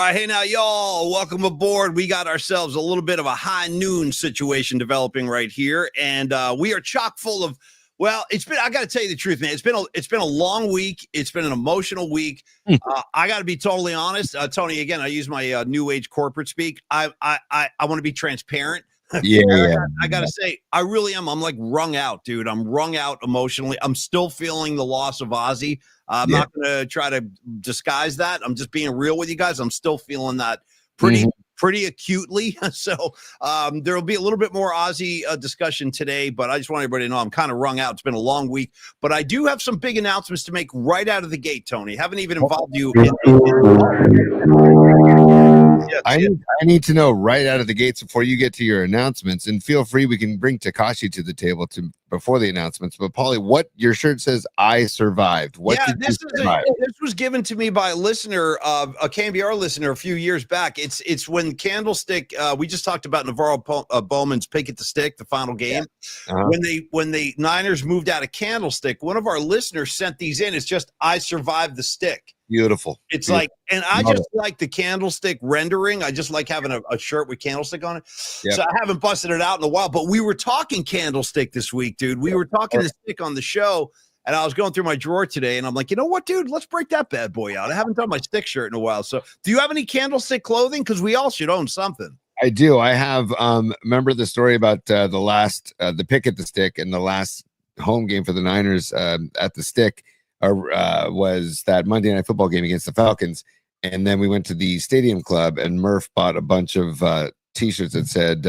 right, hey now, y'all, welcome aboard. We got ourselves a little bit of a high noon situation developing right here, and we are chock full of. Well, it's been. I got to tell you the truth, man. It's been a long week. It's been an emotional week. I got to be totally honest, Tony. Again, I use my new age corporate speak. I want to be transparent. Yeah, I gotta say, I really am. I'm like wrung out, dude. I'm wrung out emotionally. I'm still feeling the loss of Ozzy. I'm not gonna try to disguise that. I'm just being real with you guys. I'm still feeling that pretty acutely. So there will be a little bit more Ozzy discussion today, but I just want everybody to know I'm kind of wrung out. It's been a long week, but I do have some big announcements to make right out of the gate, Tony. Haven't even involved you in I need to know right out of the gates before you get to your announcements, and feel free, we can bring Takashi to the table before the announcements. But Paulie, what your shirt says, I survived. This was given to me by a listener, a KMBR listener a few years back. It's when Candlestick, we just talked about Navarro Bowman's Pick at the Stick, the final game. When the Niners moved out of Candlestick, one of our listeners sent these in. It's just, I survived the stick. Beautiful. It's beautiful. like, and I just like the Candlestick rendering. I just like having a shirt with Candlestick on it. Yep. So I haven't busted it out in a while, but we were talking Candlestick this week, dude. We were talking the stick on the show, and I was going through my drawer today, and I'm like, you know what, dude? Let's break that bad boy out. I haven't done my stick shirt in a while. So do you have any Candlestick clothing? Because we all should own something. I do. I have, remember the story about the Pick at the Stick and the last home game for the Niners at the Stick. Was that Monday Night Football game against the Falcons, and then we went to the Stadium Club, and Murph bought a bunch of T-shirts that said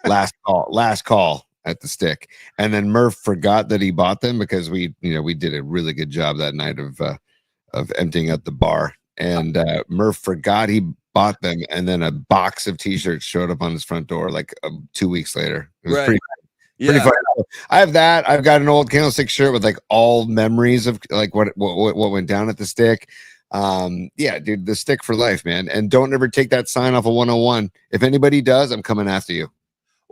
"last call" at the Stick, and then Murph forgot that he bought them because we did a really good job that night of emptying out the bar, and Murph forgot he bought them, and then a box of T-shirts showed up on his front door like 2 weeks later. It was pretty funny. I have that. I've got an old Candlestick shirt with like all memories of like what went down at the Stick. Yeah, dude, the Stick for life, man. And don't ever take that sign off of 101. If anybody does, I'm coming after you.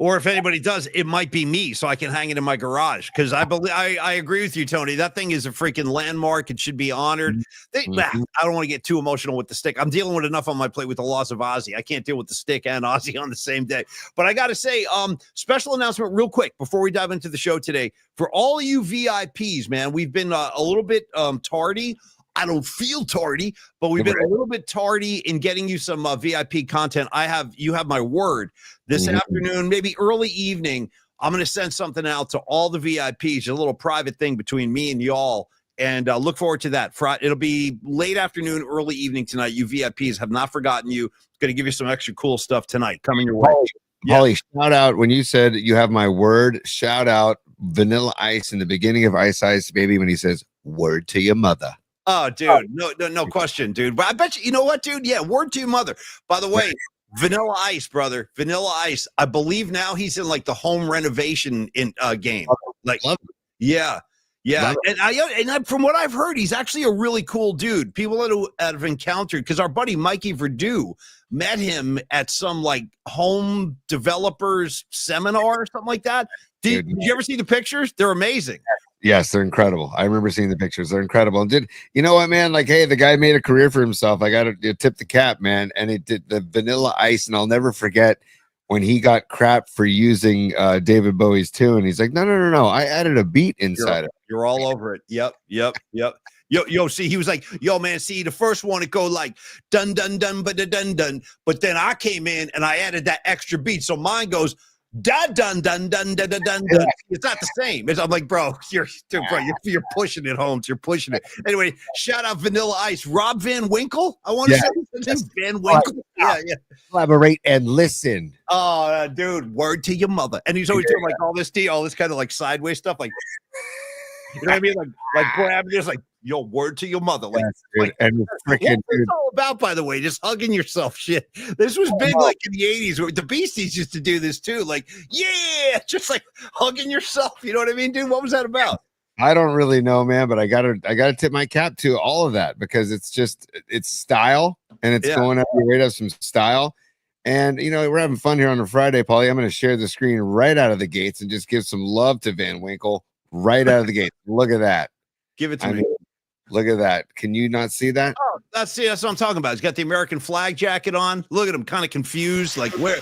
Or if anybody does, it might be me, so I can hang it in my garage. Because I agree with you, Tony. That thing is a freaking landmark. It should be honored. I don't want to get too emotional with the Stick. I'm dealing with enough on my plate with the loss of Ozzy. I can't deal with the Stick and Ozzy on the same day. But I got to say, special announcement real quick before we dive into the show today. For all you VIPs, man, we've been a little bit tardy. I don't feel tardy, but we've been a little bit tardy in getting you some VIP content. You have my word. This afternoon, maybe early evening, I'm going to send something out to all the VIPs, a little private thing between me and y'all, and look forward to that. It'll be late afternoon, early evening tonight. You VIPs have not forgotten you. Going to give you some extra cool stuff tonight coming your way. Holly, shout out when you said you have my word. Shout out Vanilla Ice in the beginning of Ice Ice Baby when he says, "Word to your mother." Oh, dude, no question, dude. But I bet you know what, dude? Yeah, word to your mother. By the way, Vanilla Ice, brother, Vanilla Ice. I believe now he's in like the home renovation game. Like, yeah. And from what I've heard, he's actually a really cool dude. People that have encountered, because our buddy Mikey Verdew met him at some like home developers seminar or something like that. Did you ever see the pictures? They're amazing. Yes, they're incredible. I remember seeing the pictures. They're incredible. And you know what, man? Like, hey, the guy made a career for himself. I got to tip the cap, man. And it did the Vanilla Ice. And I'll never forget when he got crap for using David Bowie's tune. He's like, no. I added a beat inside it. You're all over it. Yep. Yo, see, he was like, yo, man, see, the first one, it go like dun, dun, dun, but dun, dun. But then I came in and I added that extra beat. So mine goes, dun dun dun dun dun dun dun. It's not the same. I'm like, bro, you're pushing it, Holmes. You're pushing it. Anyway, shout out Vanilla Ice, Rob Van Winkle. I want to say his name, Van Winkle. Yeah. Collaborate and listen. Oh, dude, word to your mother. And he's always doing like all this kind of like sideways stuff, like you know what I mean, like grabbing this, like yo, word to your mother, and freaking. What's this all about, by the way? Just hugging yourself, shit. This was big, like in the '80s. Where the Beasties used to do this too, like yeah, just like hugging yourself. You know what I mean, dude? What was that about? I don't really know, man, but I gotta tip my cap to all of that because it's style and it's going up your rate of some style. And we're having fun here on a Friday, Paulie. I'm going to share the screen right out of the gates and just give some love to Van Winkle right out of the gate. Look at that. Give it to me. Look at that. Can you not see that? Oh, that's what I'm talking about. He's got the American flag jacket on. Look at him, kind of confused. Like, where?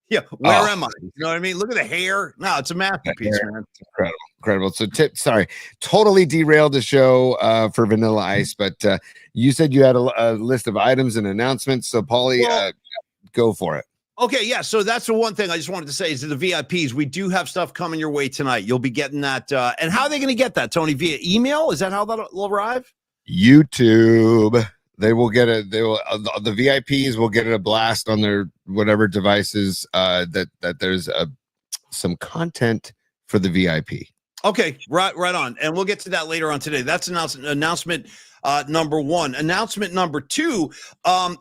Yeah, where am I? You know what I mean? Look at the hair. No, it's a masterpiece, man. It's incredible. So, sorry, totally derailed the show for Vanilla Ice, but you said you had a list of items and announcements. So, Paulie, go for it. Okay, yeah. So that's the one thing I just wanted to say is that the VIPs, we do have stuff coming your way tonight. You'll be getting that. And how are they going to get that, Tony? Via email? Is that how that will arrive? YouTube. They will get it. They will. The VIPs will get a blast on their whatever devices. That there's some content for the VIP. Okay, right on. And we'll get to that later on today. That's announcement number one. Announcement number two,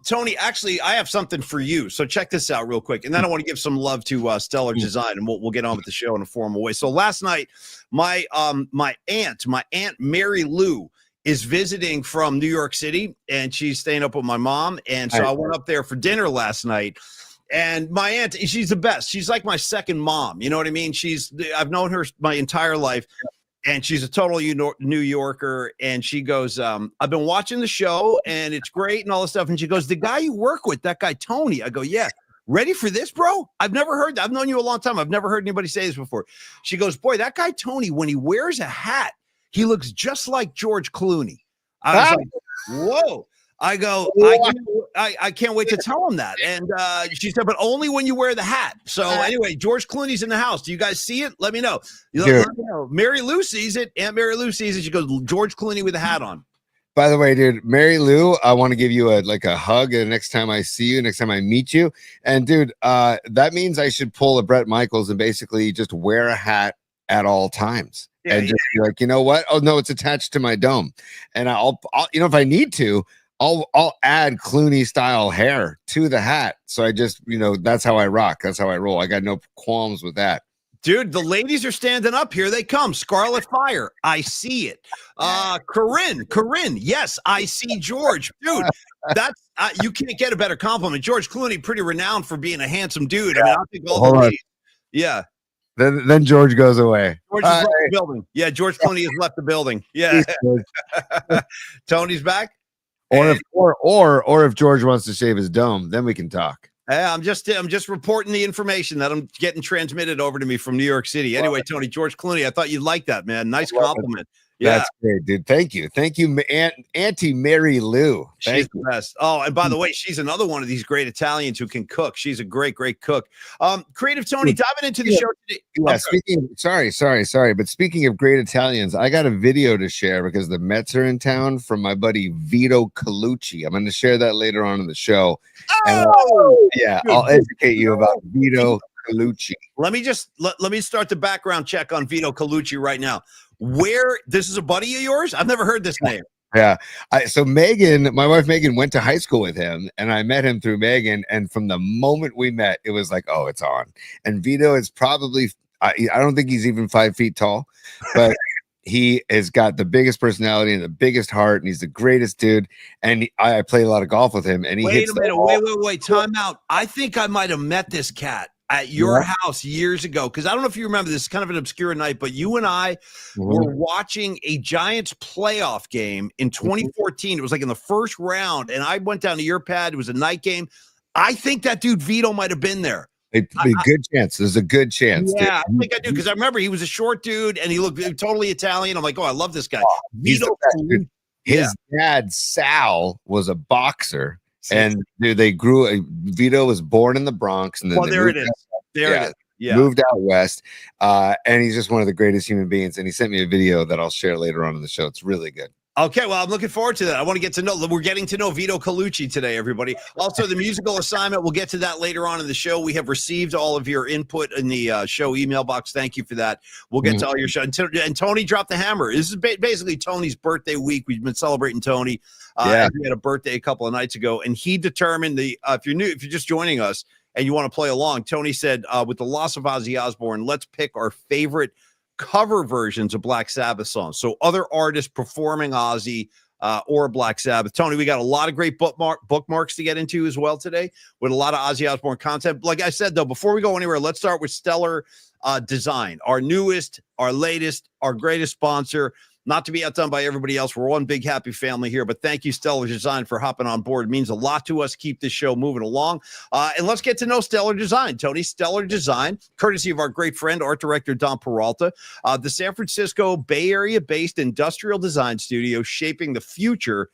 Tony, actually, I have something for you. So check this out real quick. And then I want to give some love to Stellar Design, and we'll get on with the show in a formal way. So last night, my aunt Mary Lou is visiting from New York City, and she's staying up with my mom. And so I went up there for dinner last night. And my aunt, she's the best. She's like my second mom. You know what I mean? I've known her my entire life, and she's a total New Yorker. And she goes, I've been watching the show, and it's great and all this stuff. And she goes, the guy you work with, that guy Tony. I go, yeah. Ready for this, bro? I've known you a long time. I've never heard anybody say this before. She goes, boy, that guy Tony, when he wears a hat, he looks just like George Clooney. I was like, whoa. I go, I can't wait to tell him that. And she said, but only when you wear the hat. So anyway, George Clooney's in the house. Do you guys see it? Let me know. Let me know. Mary Lou sees it. Aunt Mary Lou sees it. She goes, George Clooney with a hat on. By the way, dude, Mary Lou, I want to give you a hug the next time I see you, next time I meet you. And dude, that means I should pull a Bret Michaels and basically just wear a hat at all times. Yeah, and just be like, you know what? Oh no, it's attached to my dome. And I'll if I need to, I'll add Clooney style hair to the hat. So I just, that's how I rock. That's how I roll. I got no qualms with that. Dude, the ladies are standing up. Here they come. Scarlet Fire. I see it. Corinne. Yes, I see George. Dude, that's you can't get a better compliment. George Clooney, pretty renowned for being a handsome dude. I mean, I think all the ladies. Yeah. Then George goes away. George has left the building. Yeah, George Clooney has left the building. Yeah. Tony's back. Or if George wants to shave his dome, then we can talk. I'm just reporting the information that I'm getting transmitted over to me from New York City. Anyway, Tony, George Clooney, I thought you'd like that, man. Nice compliment. Yeah, that's great, dude. Thank you, Auntie Mary Lou. She's the best. Oh, and by the way, she's another one of these great Italians who can cook. She's a great cook. Creative Tony, diving into the show today. Yeah, sorry. But speaking of great Italians, I got a video to share because the Mets are in town from my buddy Vito Colucci. I'm going to share that later on in the show. I'll educate you about Vito Colucci. Let me start the background check on Vito Colucci right now. This is a buddy of yours? I've never heard this name. Yeah. So Megan, my wife Megan, went to high school with him, and I met him through Megan. And from the moment we met, it was like, oh, it's on. And Vito is probably, I don't think he's even 5 feet tall, but he has got the biggest personality and the biggest heart, and he's the greatest dude. And I play a lot of golf with him. And he wait a minute, wait, time out. I think I might have met this cat at your house years ago, because I don't know if you remember, this is kind of an obscure night, but you and I were watching a Giants playoff game in 2014. It was like in the first round, and I went down to your pad. It was a night game. I think that dude Vito might have been there. Good chance. There's a good chance. Yeah, dude. I think I do, because I remember he was a short dude and he looked totally Italian. I'm like, oh, I love this guy. Vito. His dad Sal was a boxer. And dude, Vito was born in the Bronx, and then there it is. Moved out west, and he's just one of the greatest human beings. And he sent me a video that I'll share later on in the show. It's really good. Okay, well, I'm looking forward to that. I want to get to know. We're getting to know Vito Colucci today, everybody. Also, the musical assignment. We'll get to that later on in the show. We have received all of your input in the show email box. Thank you for that. We'll get to all your show. And Tony dropped the hammer. This is basically Tony's birthday week. We've been celebrating Tony. He had a birthday a couple of nights ago, and he determined if you're just joining us and you want to play along, Tony said, with the loss of Ozzy Osbourne, let's pick our favorite cover versions of Black Sabbath songs. So other artists performing Ozzy or Black Sabbath. Tony, we got a lot of great bookmarks to get into as well today with a lot of Ozzy Osbourne content. Like I said, though, before we go anywhere, let's start with Stellar Design, our newest, our latest, our greatest sponsor. not to be outdone by everybody else. We're one big happy family here, but thank you, Stellar Design, for hopping on board. It means a lot to us. Keep this show moving along. And let's get to know Stellar Design. Tony, Stellar Design, courtesy of our great friend, art director Don Peralta, the San Francisco Bay Area-based industrial design studio shaping the future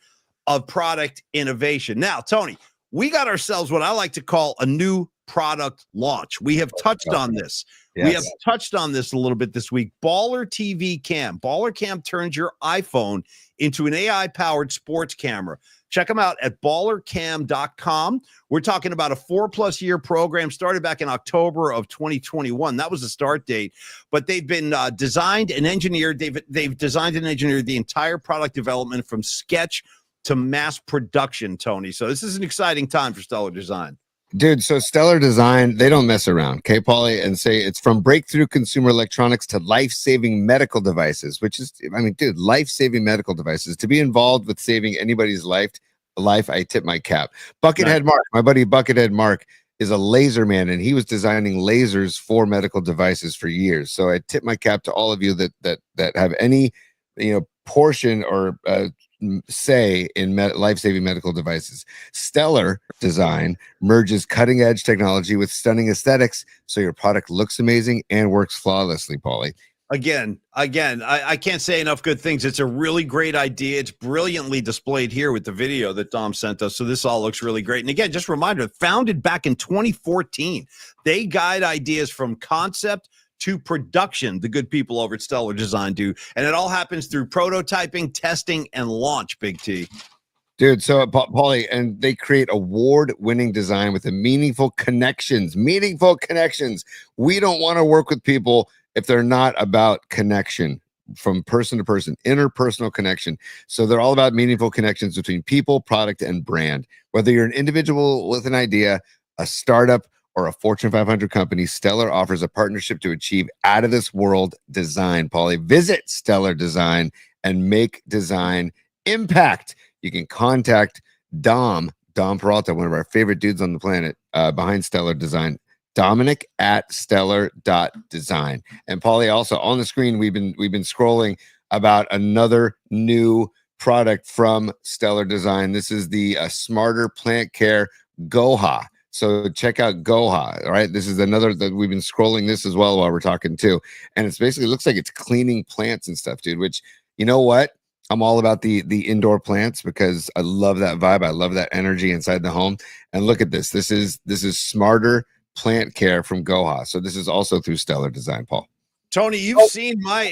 of product innovation. Now, Tony, we got ourselves what I like to call a new product launch. We have touched on this. Yes. We have touched on this a little bit this week. Baller TV Cam. Baller Cam turns your iPhone into an AI-powered sports camera. Check them out at ballercam.com. We're talking about a 4+ year program started back in October of 2021. That was the start date, but they've been designed and engineered. They've designed and engineered the entire product development from sketch to mass production, Tony. So this is an exciting time for Stellar Design. Dude, so Stellar Design, they don't mess around, okay, Paulie? And say it's from breakthrough consumer electronics to life-saving medical devices, which is, I mean, dude, life-saving medical devices. To be involved with saving anybody's life, I tip my cap. Buckethead Mark, my buddy Buckethead Mark, is a laser man, and he was designing lasers for medical devices for years. So I tip my cap to all of you that have any, portion or say in life-saving medical devices. Stellar Design merges cutting-edge technology with stunning aesthetics, so your product looks amazing and works flawlessly, Paulie. Again, I can't say enough good things. It's a really great idea. It's brilliantly displayed here with the video that Dom sent us. So this all looks really great. And again, just a reminder, founded back in 2014. They guide ideas from concept to production, the good people over at Stellar Design do. And it all happens through prototyping, testing, and launch, Big T. Dude, so Paulie, and they create award-winning design with the meaningful connections. Meaningful connections. We don't want to work with people if they're not about connection from person to person, interpersonal connection. So they're all about meaningful connections between people, product, and brand. Whether you're an individual with an idea, a startup, or a Fortune 500 company, Stellar offers a partnership to achieve out-of-this-world design, Paulie. Visit Stellar Design and make design impact. You can contact Dom Peralta, one of our favorite dudes on the planet, behind Stellar Design, Dominic at stellar.design. And Paulie, also on the screen, we've been scrolling about another new product from Stellar Design. This is the Smarter Plant Care Goha. So check out Goha. All right, this is another that we've been scrolling this as well while we're talking too. And it's basically looks like it's cleaning plants and stuff, dude. Which, you know what? I'm all about the indoor plants because I love that vibe. I love that energy inside the home. And look at this. This is Smarter Plant Care from Goha. So this is also through Stellar Design, Paul. Tony, you've seen my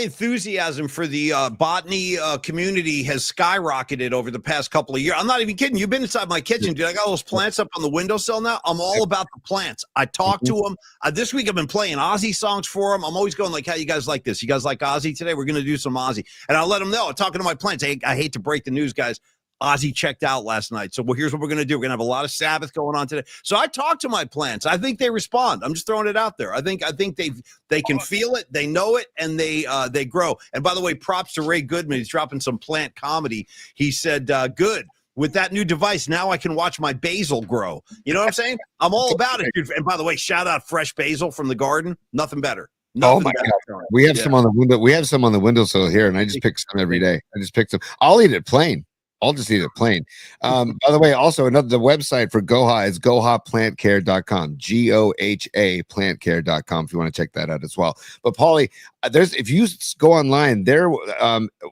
enthusiasm for the botany community has skyrocketed over the past couple of years. I'm not even kidding. You've been inside my kitchen, dude. I got all those plants up on the windowsill now. I'm all about the plants. I talk to them. This week I've been playing Ozzy songs for them. I'm always going like, how you guys like this? You guys like Ozzy today? We're going to do some Ozzy. And I'll let them know. I'm talking to my plants. I hate to break the news, guys. Ozzy checked out last night. So here's what we're going to do. We're going to have a lot of Sabbath going on today. So I talk to my plants. I think they respond. I'm just throwing it out there. I think they can feel it. They know it, and they grow. And by the way, props to Ray Goodman. He's dropping some plant comedy. He said, good. With that new device, now I can watch my basil grow. You know what I'm saying? I'm all about it, dude. And by the way, shout out fresh basil from the garden. Nothing better. Nothing oh my God. We have some on the window. We have some on the windowsill here, and I just pick some every day. I just pick some. I'll eat it plain. I'll just eat it plain. By the way, also the website for Goha is gohaplantcare.com, GOHA plantcare.com if you want to check that out as well. But Paulie, if you go online, there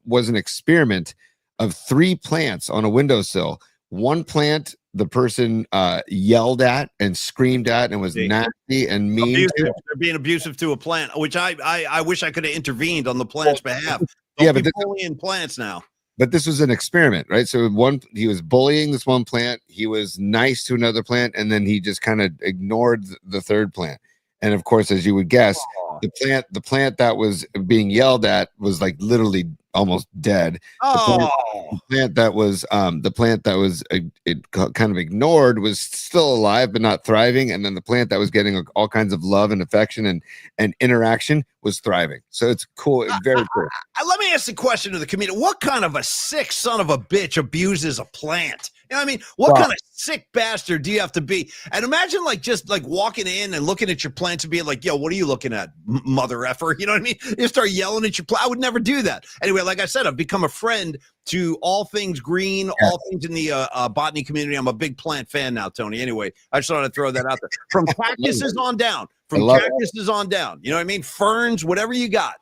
was an experiment of 3 plants on a windowsill. One plant the person yelled at and screamed at and was nasty and mean. They're being abusive to a plant, which I wish I could have intervened on the plant's behalf. Yeah, but bullying plants now. But this was an experiment, right? So he was bullying this one plant. He was nice to another plant, and then he just kind of ignored the third plant. And of course, as you would guess, the plant that was being yelled at was like literally almost dead. The plant that was kind of ignored was still alive but not thriving, and then the plant that was getting all kinds of love and affection and interaction was thriving. So it's cool. It's very cool. Let me ask the question to the community: what kind of a sick son of a bitch abuses a plant? You know what I mean? What kind of sick bastard do you have to be? And imagine just walking in and looking at your plants and being like, yo, what are you looking at, mother effer? You know what I mean? You start yelling at your plant. I would never do that. Anyway, like I said, I've become a friend to all things green, all things in the botany community. I'm a big plant fan now, Tony. Anyway, I just wanted to throw that out there. From cactuses on down. From cactuses on down. You know what I mean? Ferns, whatever you got.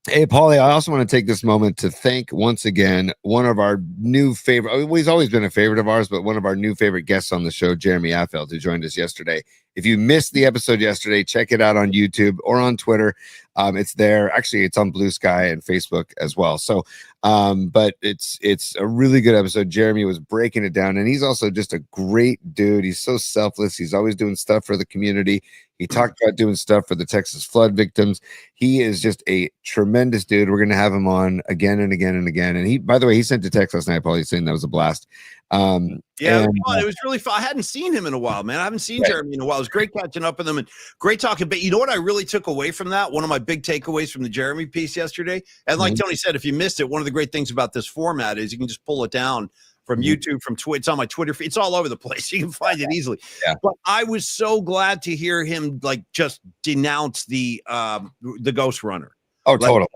Hey, Paulie, I also want to take this moment to thank once again one of our new favorite, he's always been a favorite of ours, but one of our new favorite guests on the show, Jeremy Affeld, who joined us yesterday. If you missed the episode yesterday, check it out on YouTube or on Twitter. It's there. Actually, it's on Blue Sky and Facebook as well. So, but it's a really good episode. Jeremy was breaking it down, and he's also just a great dude. He's so selfless. He's always doing stuff for the community. He talked about doing stuff for the Texas flood victims. He is just a tremendous dude. We're going to have him on again and again and again. And he, by the way, he sent a text last night, Paulie, saying that was a blast. It was really fun. I hadn't seen him in a while, man. I haven't seen Jeremy in a while. It was great catching up with him and great talking. But you know what I really took away from that? One of my big takeaways from the Jeremy piece yesterday. And like Tony said, if you missed it, one of the great things about this format is you can just pull it down from YouTube, from Twitch. It's on my Twitter feed. It's all over the place. You can find it easily. Yeah. But I was so glad to hear him just denounce the Ghost Runner. Oh, totally.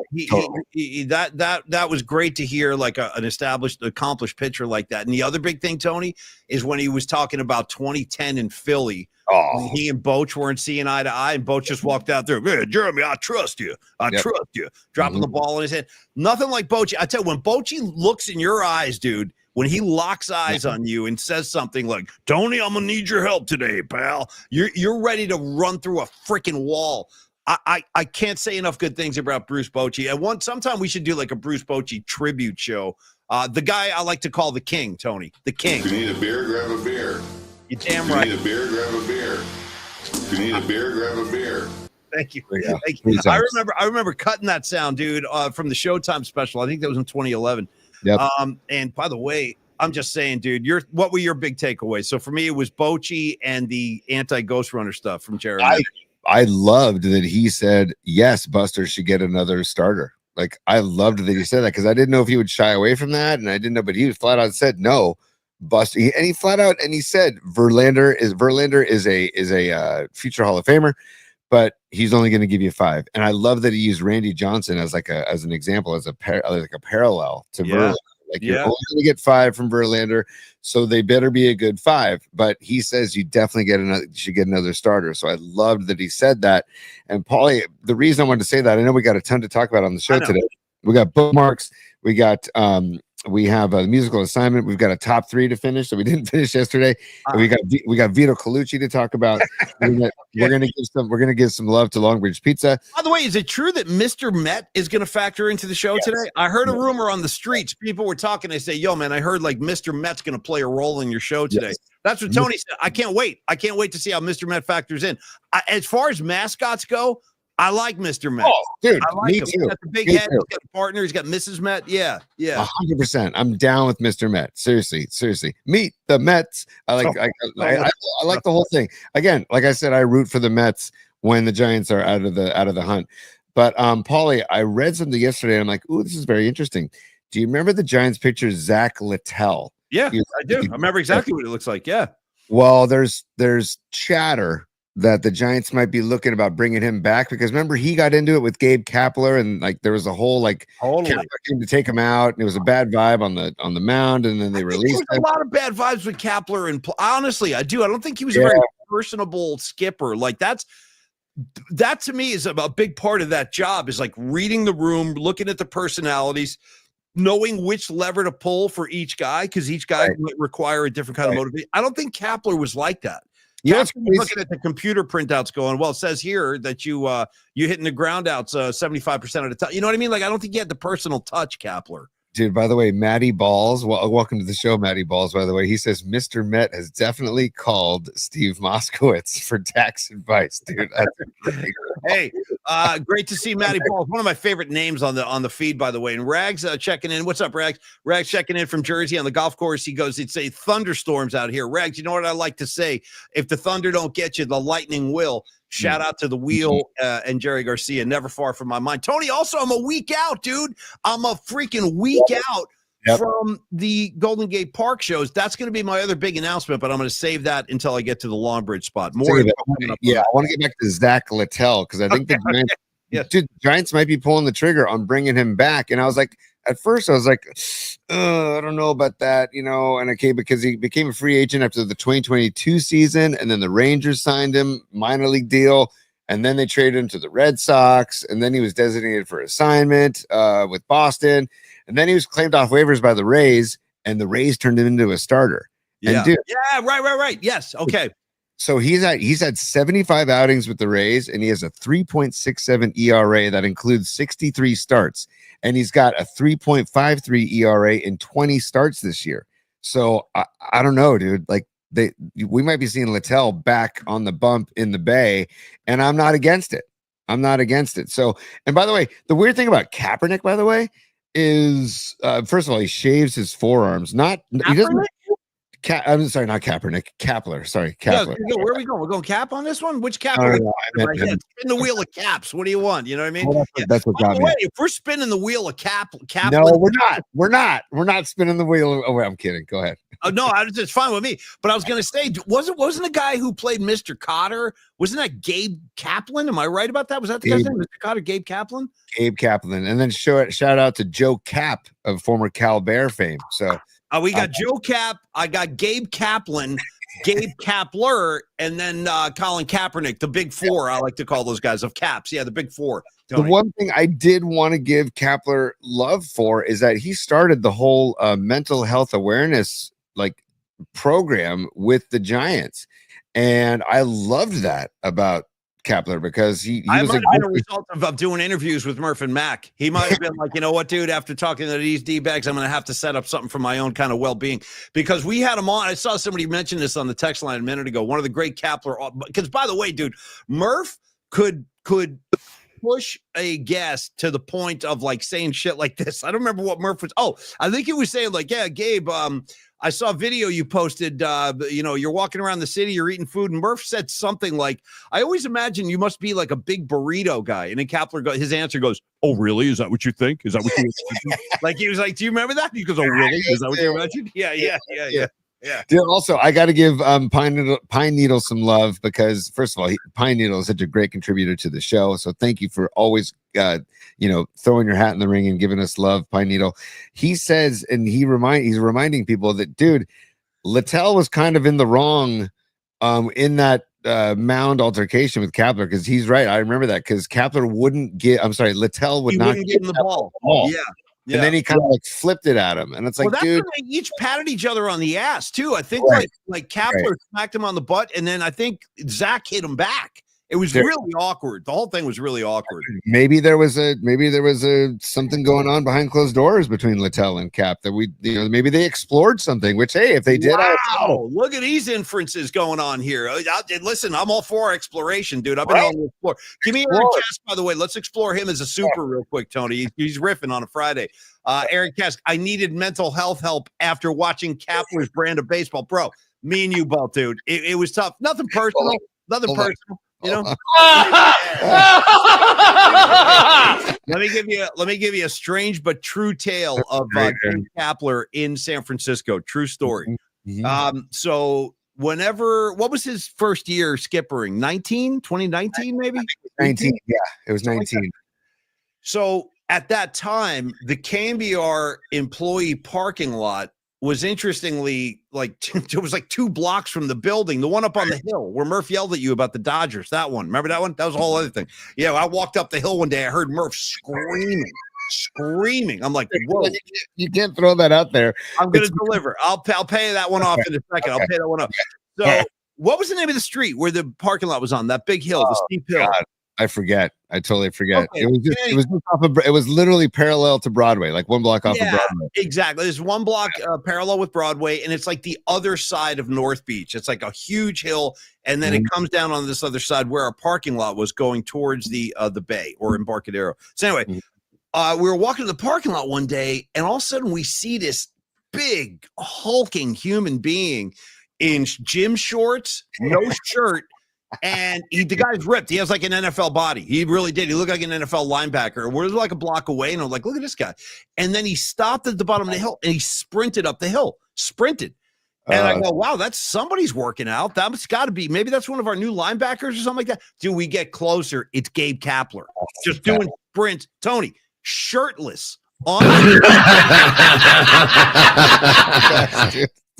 That was great to hear, an accomplished pitcher like that. And the other big thing, Tony, is when he was talking about 2010 in Philly. Oh, he and Boch weren't seeing eye to eye, and Boch just walked out there. Man, Jeremy, I trust you. I trust you. Dropping the ball in his head. Nothing like Boch. I tell you, when Bochy looks in your eyes, dude, when he locks eyes on you and says something like, Tony, I'm gonna need your help today, pal. You're ready to run through a freaking wall. I can't say enough good things about Bruce Bochy. And sometime we should do a Bruce Bochy tribute show. The guy I like to call the king, Tony. The king. If you need a beer, grab a beer. You're damn right. If you need a beer, grab a beer. If you need a beer, grab a beer. Thank you. Thank you. I remember cutting that sound, dude, from the Showtime special. I think that was in 2011. Yep. And by the way, I'm just saying, dude, what were your big takeaways? So for me, it was Bochy and the anti-Ghost Runner stuff from Jeremy. I loved that he said, yes, Buster should get another starter. I loved that he said that because I didn't know if he would shy away from that. And I didn't know, but he flat out said, no, Buster. And he flat out, and he said, Verlander is a future Hall of Famer, but he's only going to give you 5. And I love that he used Randy Johnson as an example, as a parallel to Verlander. You're only going to get 5 from Verlander, so they better be a good 5. But he says you definitely should get another starter. So I loved that he said that. And Paulie, the reason I wanted to say that, I know we got a ton to talk about on the show today. We got bookmarks. We have a musical assignment. We've got a top 3 to finish that we didn't finish yesterday. We got Vito Colucci to talk about. We're gonna give some love to Longbridge Pizza. By the way, is it true that Mr. Met is going to factor into the show today? I heard a rumor on the streets. People were talking. They say, "Yo, man, I heard Mr. Met's going to play a role in your show today." Yes. That's what Tony said. I can't wait. I can't wait to see how Mr. Met factors in. As far as mascots go, I like Mr. Met. Oh, dude, I like me him. too. He's got the big head. He's got a partner. He's got Mrs. Met. Yeah. 100%. I'm down with Mr. Met. Seriously. Meet the Mets. I like the whole thing. Again, like I said, I root for the Mets when the Giants are out of the hunt. But Paulie, I read something yesterday. And I'm like, ooh, this is very interesting. Do you remember the Giants pitcher Zach Littell? Yeah, I do. I remember exactly what it looks like. Yeah. Well, there's chatter that the Giants might be looking about bringing him back because remember he got into it with Gabe Kapler and there was a whole Kapler came to take him out and it was a bad vibe on the mound and then they released him. A lot of bad vibes with Kapler and honestly I don't think he was a very personable skipper. That to me is a big part of that job is reading the room, looking at the personalities, knowing which lever to pull for each guy because each guy might require a different kind of motivation. I don't think Kapler was like that. Yeah, looking at the computer printouts going, well, it says here that you hitting the ground outs 75% of the time. You know what I mean? I don't think you had the personal touch, Kapler. Dude, by the way, Matty Balls, welcome to the show, Matty Balls, by the way. He says Mr. Met has definitely called Steve Moskowitz for tax advice, dude. Hey, great to see Matty Balls. One of my favorite names on the feed, by the way. And Rags checking in. What's up, Rags? Rags checking in from Jersey on the golf course. He goes, it's a thunderstorms out here. Rags, you know what I like to say? If the thunder don't get you, the lightning will. Shout out to the Wheel and Jerry Garcia, never far from my mind. Tony, also, I'm a week out, dude. I'm a freaking week out from the Golden Gate Park shows. That's going to be my other big announcement, but I'm going to save that until I get to the Longbridge spot. More. Yeah, I want to get back to Zach Littell because I think the Giants, dude, Giants might be pulling the trigger on bringing him back. And I was like, at first, I was like, I don't know about that, And okay, because he became a free agent after the 2022 season, and then the Rangers signed him, minor league deal, and then they traded him to the Red Sox, and then he was designated for assignment with Boston, and then he was claimed off waivers by the Rays, and the Rays turned him into a starter. Yeah, and dude, right. Yes, okay. So he's had 75 outings with the Rays, and he has a 3.67 ERA that includes 63 starts, and he's got a 3.53 ERA in 20 starts this year. So I don't know, dude. Like we might be seeing Littell back on the bump in the Bay, and I'm not against it. So, and by the way, the weird thing about Kaepernick, by the way, is first of all, he shaves his forearms. He doesn't. I'm sorry, not Kaepernick. Kapler. Sorry, Kapler. Yeah, where are we going? We're going Cap on this one? Which Cap? Spin the wheel of Caps. What do you want? You know what I mean? Well, that's what got me. If we're spinning the wheel of Cap, no, we're not spinning the wheel. Oh, wait, I'm kidding. Go ahead. Oh no, it's fine with me. But I was going to say, wasn't the guy who played Mr. Cotter? Wasn't that Gabe Kaplan? Am I right about that? Was that the guy's name, Mr. Cotter? Gabe Kaplan. Gabe Kaplan, and then shout out to Joe Cap of former Cal Bear fame. So. We got Joe Cap. I got Gabe Kaplan, Gabe Kapler, and then Colin Kaepernick, the big four. I like to call those guys of Caps. Yeah, the big four. Tony. The one thing I did want to give Kapler love for is that he started the whole mental health awareness program with the Giants, and I loved that about Kapler because he was might have been a result of doing interviews with Murph and Mac. He might have been like, you know what, dude, after talking to these D-bags, I'm going to have to set up something for my own kind of well-being, because we had him on. I saw somebody mention this on the text line a minute ago. One of the great Kapler, because by the way, dude, Murph could push a guest to the point of saying shit like this. I don't remember what Murph was. Oh, I think he was saying yeah, Gabe, I saw a video you posted, you're walking around the city, you're eating food, and Murph said something like, I always imagine you must be like a big burrito guy. And then Kapler, his answer goes, oh, really? Is that what you think? Is that what you think? He was like, do you remember that? He goes, oh, really? Is that what you imagine? Yeah. Dude, also, I got to give Pine Needle some love because, first of all, Pine Needle is such a great contributor to the show. So thank you for always, throwing your hat in the ring and giving us love, Pine Needle. He says, and he's reminding people that, dude, Littell was kind of in the wrong in that mound altercation with Kapler, because he's right. I remember that because Kapler Littell would not give him the ball. Yeah. And then he kind of flipped it at him, and it's like, that's dude, when they each patted each other on the ass too. I think Kapler smacked him on the butt, and then I think Zach hit him back. It was really awkward. The whole thing was really awkward. Maybe there was something going on behind closed doors between Littell and Cap that maybe they explored something. Which, hey, if they did, look at these inferences going on here. Listen, I'm all for exploration, dude. I've been on to explore. Give me Aaron Kask, by the way. Let's explore him as a super real quick, Tony. He's riffing on a Friday. Aaron Kask, I needed mental health help after watching Kapler's brand of baseball, bro. Me and you both, dude. It was tough. Nothing personal. Nothing personal. Let me give you a strange but true tale of Kapler in San Francisco. True story. So what was his first year skippering? 2019 maybe? 19. Yeah, it was 19. So at that time, the KMBR employee parking lot was interestingly it was 2 blocks from the building, the one up on the hill where Murph yelled at you about the Dodgers. That one, remember that one? That was a whole other thing. Yeah, I walked up the hill one day, I heard Murph screaming. I'm like, whoa, you can't throw that out there. I'm gonna deliver. I'll pay that one off in a second. I'll pay that one off. So what was the name of the street where the parking lot was on? That big hill, the steep hill. God. I forget. I totally forget. Okay. It was literally parallel to Broadway, like 1 block off of Broadway. Exactly. There's 1 block parallel with Broadway, and it's like the other side of North Beach. It's like a huge hill, and then it comes down on this other side where our parking lot was going towards the bay or Embarcadero. So anyway, we were walking to the parking lot one day, and all of a sudden we see this big hulking human being in gym shorts, no shirt, And the guy's ripped. He has like an NFL body. He really did. He looked like an NFL linebacker. We're like a block away, and I'm like, look at this guy. And then he stopped at the bottom of the hill and he sprinted up the hill. Sprinted. And I go, wow, that's somebody's working out. That's got to be, maybe that's one of our new linebackers or something like that. Do we get closer? It's Gabe Kapler. Just doing sprints. Tony, shirtless.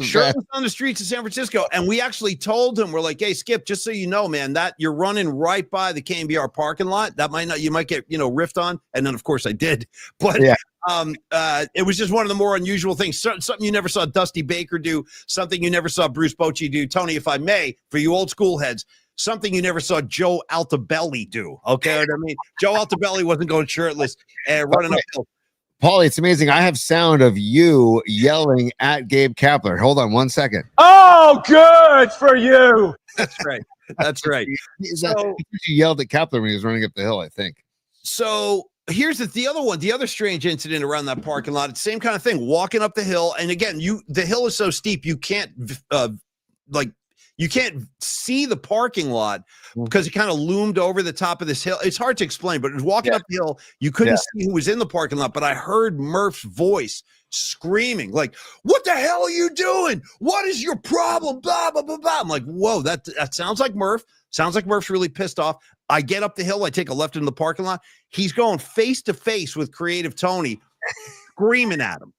Shirtless on the streets of San Francisco. And we actually told him, we're like, hey, Skip, just so you know, man, that you're running right by the KNBR parking lot. That might not, you might get, riffed on. And then, of course, I did. But it was just one of the more unusual things. Something you never saw Dusty Baker do, something you never saw Bruce Bochy do. Tony, if I may, for you old school heads, something you never saw Joe Altobelli do. Okay, what I mean? Joe Altobelli wasn't going shirtless and running uphill. Paulie, it's amazing. I have sound of you yelling at Gabe Kapler. Hold on 1 second. Oh, good for you. That's right. That's right. So, you yelled at Kapler when he was running up the hill, I think. So here's the other one, the other strange incident around that parking lot. It's the same kind of thing, walking up the hill. And again, the hill is so steep, you can't you can't see the parking lot because it kind of loomed over the top of this hill. It's hard to explain, but it was walking up the hill. You couldn't see who was in the parking lot, but I heard Murph's voice screaming like, what the hell are you doing? What is your problem? Blah, blah, blah, blah. I'm like, whoa, that sounds like Murph. Sounds like Murph's really pissed off. I get up the hill. I take a left into the parking lot. He's going face to face with Creative Tony, screaming at him,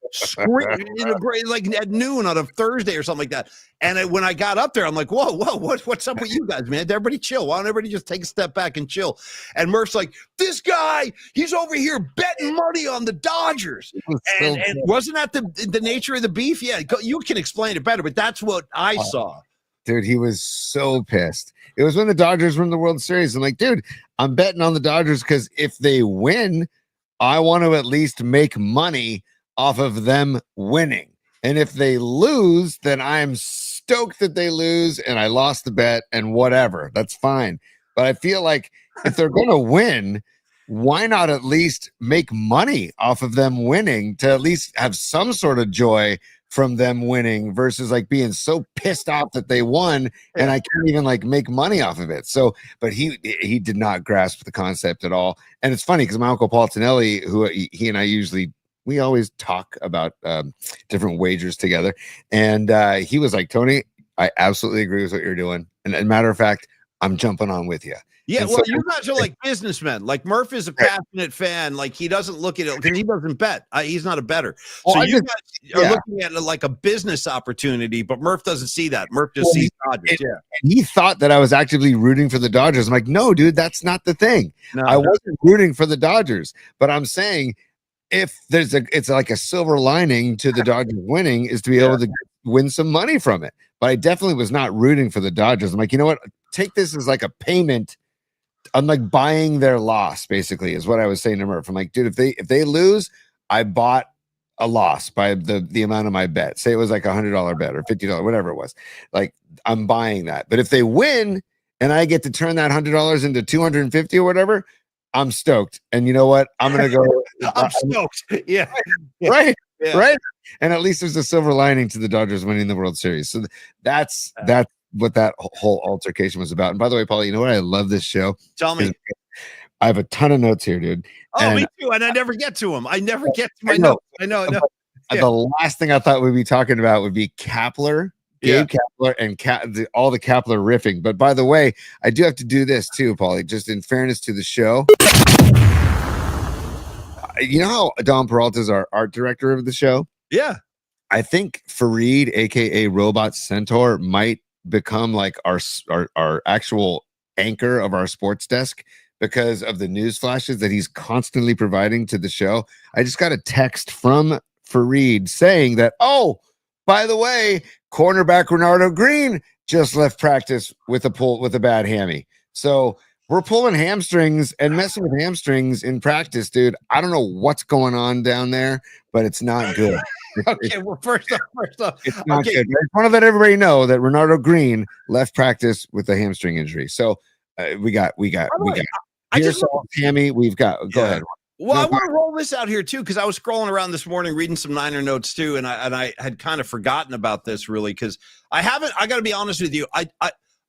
like at noon on a Thursday or something like that. And when I got up there, I'm like, whoa, what's up with you guys, man? Everybody chill. Why don't everybody just take a step back and chill? And Murph's like, this guy, he's over here betting money on the Dodgers. And wasn't that the nature of the beef? Yeah, you can explain it better, but that's what I saw. Dude, he was so pissed. It was when the Dodgers won the World Series. I'm like, dude, I'm betting on the Dodgers because if they win, I want to at least make money off of them winning. And if they lose, then I'm stoked that they lose and I lost the bet and whatever. That's fine. But I feel like if they're going to win, why not at least make money off of them winning to at least have some sort of joy from them winning versus like being so pissed off that they won and I can't even like make money off of it. So, but he did not grasp the concept at all. And it's funny because my uncle Paul Tonelli, who he and I we always talk about different wagers together. And he was like, Tony, I absolutely agree with what you're doing. And matter of fact, I'm jumping on with you. Yeah, and well, you guys are like businessmen. Like Murph is a passionate fan. Like he doesn't look at it because he doesn't bet. He's not a bettor. So you guys are looking at it like a business opportunity, but Murph doesn't see that. Murph just sees Dodgers. And he thought that I was actively rooting for the Dodgers. I'm like, no, dude, that's not the thing. No, I wasn't rooting for the Dodgers, but I'm saying if it's like a silver lining to the Dodgers winning is to be able to win some money from it. But I definitely was not rooting for the Dodgers. I'm like, you know what? Take this as like a payment. I'm like buying their loss, basically, is what I was saying to Murph. I'm like, dude, if they lose, I bought a loss by the amount of my bet. Say it was like $100 bet or $50, whatever it was. Like I'm buying that. But if they win and I get to turn that $100 into $250 or whatever, I'm stoked. And you know what? I'm gonna go. I'm stoked. Yeah. Right. Yeah. Right. And at least there's a silver lining to the Dodgers winning the World Series. So that's what that whole altercation was about. And by the way, Paul, you know what? I love this show. Tell me. I have a ton of notes here, dude. Oh, me too. And I never get to them. I never get to my notes. I know. The last thing I thought we'd be talking about would be Kapler, Gabe Kapler, and all the Kapler riffing. But by the way, I do have to do this too, Paulie, just in fairness to the show. You know how Don Peralta is our art director of the show? Yeah. I think Fareed, aka Robot Centaur, might become like our actual anchor of our sports desk because of the news flashes that he's constantly providing to the show. I just got a text from Fareed saying that, oh, by the way, cornerback Renardo Green just left practice with a bad hammy. So we're pulling hamstrings and messing with hamstrings in practice, dude. I don't know what's going on down there, but it's not good. Okay, well, first off, it's not good. I just want to let everybody know that Renardo Green left practice with a hamstring injury. So we got. Hammy. We've got. Go ahead. Well, I want to roll this out here too because I was scrolling around this morning reading some Niner notes too, and I had kind of forgotten about this really because I haven't. I got to be honest with you. I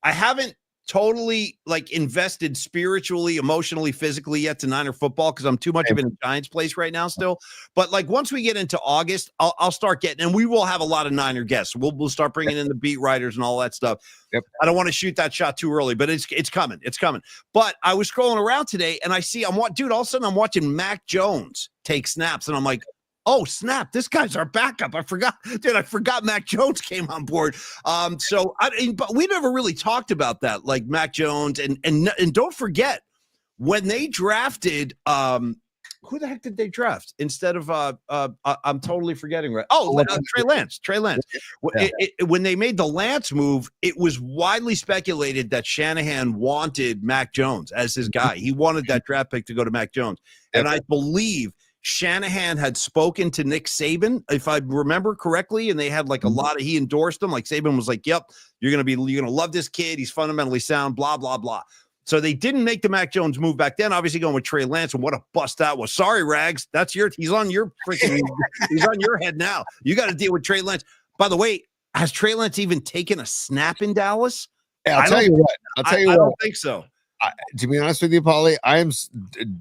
haven't totally like invested spiritually, emotionally, physically yet to Niner football because I'm too much of in a Giants place right now still. But like once we get into August, I'll start getting, and we will have a lot of Niner guests. We'll start bringing in the beat writers and all that stuff. Yep. I don't want to shoot that shot too early, but it's coming. It's coming. But I was scrolling around today and I see all of a sudden I'm watching Mac Jones take snaps and I'm like, oh, snap, this guy's our backup. I forgot Mac Jones came on board. But we never really talked about that, like Mac Jones. And don't forget, when they drafted, who the heck did they draft instead of, I'm totally forgetting, right? Oh, Trey Lance. Yeah. When they made the Lance move, it was widely speculated that Shanahan wanted Mac Jones as his guy. He wanted that draft pick to go to Mac Jones. And I believe Shanahan had spoken to Nick Saban, if I remember correctly, and they had like a lot of, he endorsed him. Like Saban was like, yep, you're going to love this kid. He's fundamentally sound, blah, blah, blah. So they didn't make the Mac Jones move back then, obviously going with Trey Lance, and what a bust that was. Sorry, Rags. He's on your head now. You got to deal with Trey Lance. By the way, has Trey Lance even taken a snap in Dallas? Hey, I'll tell you what. I don't think so. To be honest with you, Paulie,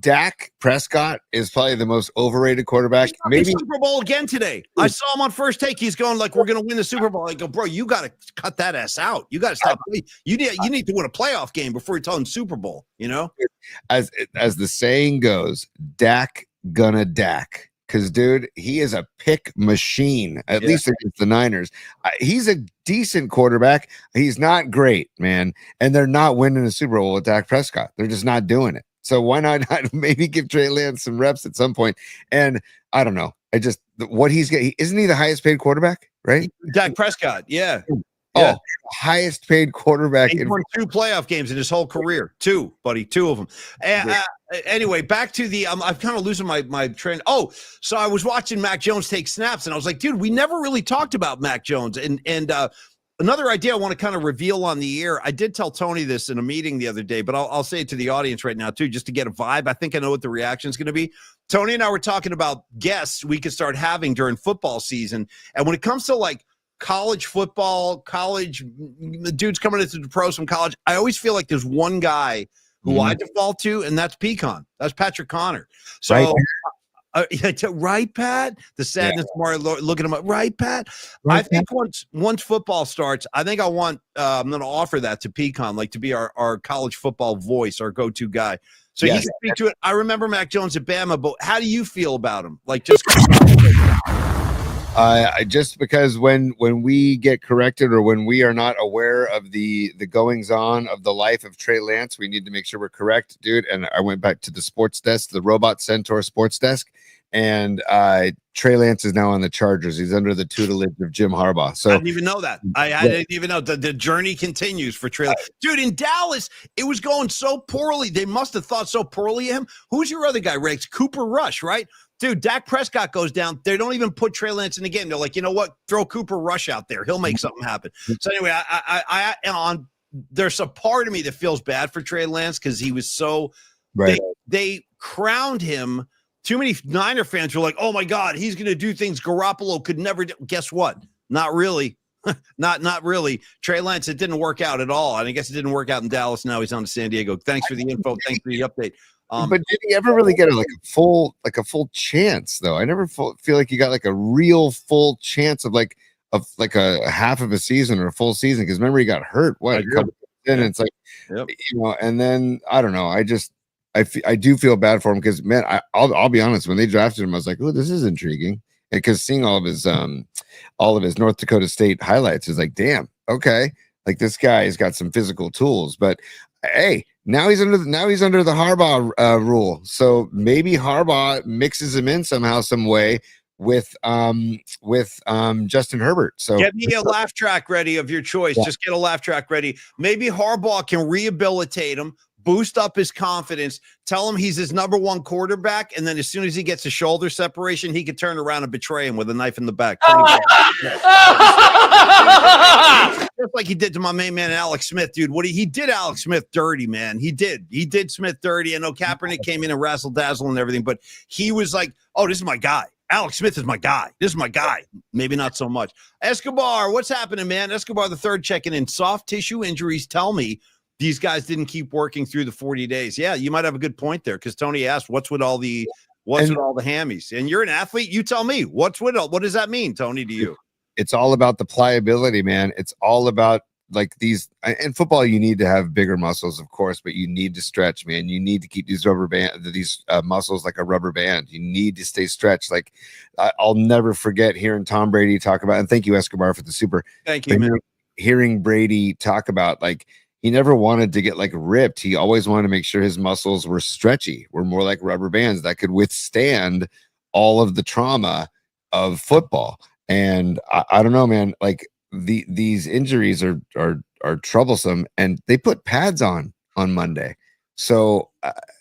Dak Prescott is probably the most overrated quarterback. Maybe Super Bowl again today. I saw him on First Take. He's going like, we're going to win the Super Bowl. I go, bro, you got to cut that ass out. You got to stop. You need to win a playoff game before you tell him Super Bowl. You know, as the saying goes, Dak gonna Dak. Because, dude, he is a pick machine, at least against the Niners. He's a decent quarterback. He's not great, man. And they're not winning a Super Bowl with Dak Prescott. They're just not doing it. So why not maybe give Trey Lance some reps at some point? And I don't know. What he's getting, isn't he the highest paid quarterback, right? Dak Prescott, yeah. Oh, highest paid quarterback. He won 2 playoff games in his whole career. 2, buddy, 2 of them. Anyway, back to the I'm kind of losing my trend. Oh, so I was watching Mac Jones take snaps, and I was like, dude, we never really talked about Mac Jones. And another idea I want to kind of reveal on the air. I did tell Tony this in a meeting the other day, but I'll say it to the audience right now too, just to get a vibe. I think I know what the reaction is going to be. Tony and I were talking about guests we could start having during football season, and when it comes to like college football, dudes coming into the pros from college, I always feel like there's one guy who I default to, and that's Pecan. That's Patrick Connor. So, right, Pat? The sadness more looking at him, right, Pat? Right, I think once football starts, I think I'm going to offer that to Pecan, like to be our college football voice, our go-to guy. So he can speak to it. I remember Mac Jones at Bama, but how do you feel about him? Like just just because when we get corrected or when we are not aware of the goings on of the life of Trey Lance, we need to make sure we're correct, dude. And I went back to the sports desk, the Robot Centaur sports desk, and Trey Lance is now on the Chargers. He's under the tutelage of Jim Harbaugh. So I didn't even know that. I didn't even know the journey continues for Trey Lance. Dude, in Dallas, it was going so poorly. They must have thought so poorly of him. Who's your other guy, Riggs? Cooper Rush, right? Dude, Dak Prescott goes down. They don't even put Trey Lance in the game. They're like, you know what? Throw Cooper Rush out there. He'll make something happen. So anyway, there's a part of me that feels bad for Trey Lance because he was so they crowned him. Too many Niner fans were like, oh my God, he's going to do things Garoppolo could never do. Guess what? Not really. Not really. Trey Lance, it didn't work out at all. And I guess it didn't work out in Dallas. Now he's on to San Diego. Thanks for the info. Thanks for the update. But did he ever really get a full chance though? I never feel like he got like a real full chance of a half of a season or a full season. Because remember he got hurt. And it's like, and then I don't know. I do feel bad for him because man, I'll be honest. When they drafted him, I was like, oh, this is intriguing. Because seeing all of his North Dakota State highlights is like, damn, okay, like this guy has got some physical tools. But hey, now he's under the Harbaugh rule. So maybe Harbaugh mixes him in somehow, some way with Justin Herbert. So get me a laugh track ready of your choice. Just get a laugh track ready. Maybe Harbaugh can rehabilitate him, boost up his confidence, tell him he's his number one quarterback, and then as soon as he gets a shoulder separation, he could turn around and betray him with a knife in the back. Just like he did to my main man Alex Smith, dude. He did Alex Smith dirty, man. He did Smith dirty. I know Kaepernick came in and razzle dazzle and everything, but he was like, oh, this is my guy. Alex Smith is my guy. This is my guy. Maybe not so much. Escobar, what's happening, man? Escobar the third checking in. Soft tissue injuries tell me these guys didn't keep working through the 40 days. Yeah, you might have a good point there because Tony asked, what's with all the hammies? And you're an athlete. You tell me, what does that mean, Tony, to you? It's all about the pliability, man. It's all about like these in football. You need to have bigger muscles, of course, but you need to stretch, man. You need to keep these muscles like a rubber band. You need to stay stretched. Like I'll never forget hearing Tom Brady talk about, and thank you, Escobar, for the super. Thank you, man. Hearing Brady talk about like he never wanted to get like ripped. He always wanted to make sure his muscles were stretchy, were more like rubber bands that could withstand all of the trauma of football. And I don't know, man, like these injuries are troublesome, and they put pads on Monday. So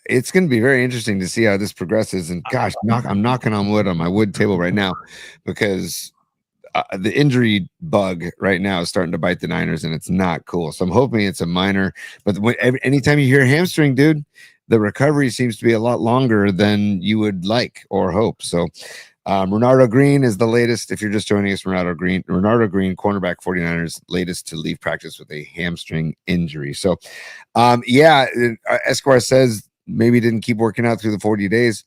it's going to be very interesting to see how this progresses. And gosh, I'm knocking on wood on my wood table right now because the injury bug right now is starting to bite the Niners, and it's not cool. So I'm hoping it's a minor, but anytime you hear hamstring, dude, the recovery seems to be a lot longer than you would like or hope. So Renardo Green is the latest. If you're just joining us, Renardo Green, cornerback 49ers, latest to leave practice with a hamstring injury. So, Escobar says maybe didn't keep working out through the 40 days.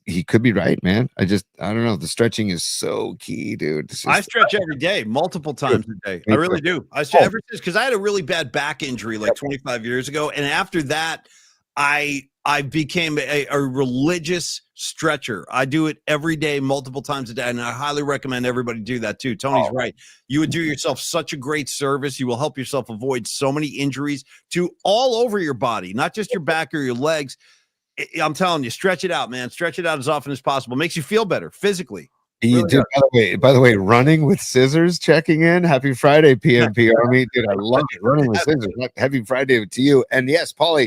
He could be right, man. I don't know. The stretching is so key, dude. I stretch every day, multiple times a day. I really do. I stretch ever since because I had a really bad back injury like 25 years ago, and after that, I became a religious stretcher. I do it every day, multiple times a day, and I highly recommend everybody do that too. Tony's right. You would do yourself such a great service. You will help yourself avoid so many injuries to all over your body, not just your back or your legs. I'm telling you, stretch it out, man. Stretch it out as often as possible. Makes you feel better physically. You really do, by the way, running with scissors checking in. Happy Friday, PMP Army. Dude, I love it. Running with scissors. Happy Friday to you. And yes, Paulie,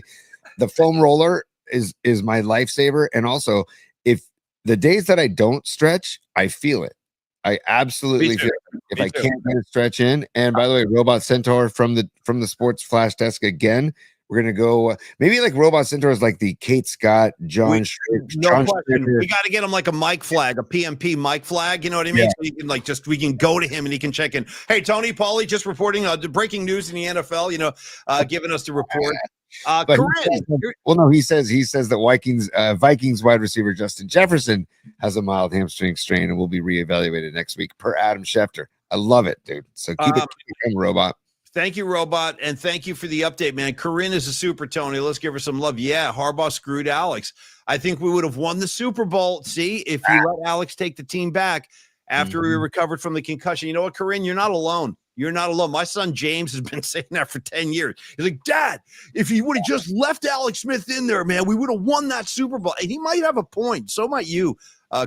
the foam roller is my lifesaver. And also, if the days that I don't stretch, I feel it. I absolutely feel it. If I can't get a stretch in. And by the way, Robot Centaur from the sports flash desk again. We're gonna go maybe like Robot Centaur is like the Kate Scott, John. No question. We got to get him like a mic flag, a PMP mic flag. You know what I mean? Yeah. So he can we can go to him and he can check in. Hey, Tony, Paulie, just reporting the breaking news in the NFL. You know, giving us the report. He says that Vikings wide receiver Justin Jefferson has a mild hamstring strain and will be reevaluated next week per Adam Schefter. I love it, dude. So keep it coming, Robot. Thank you, Robot, and thank you for the update, man. Corinne is a super, Tony. Let's give her some love. Yeah, Harbaugh screwed Alex. I think we would have won the Super Bowl. See, if you let Alex take the team back after we recovered from the concussion. You know what, Corinne? You're not alone. You're not alone. My son James has been saying that for 10 years. He's like, Dad, if he would have just left Alex Smith in there, man, we would have won that Super Bowl. And he might have a point. So might you,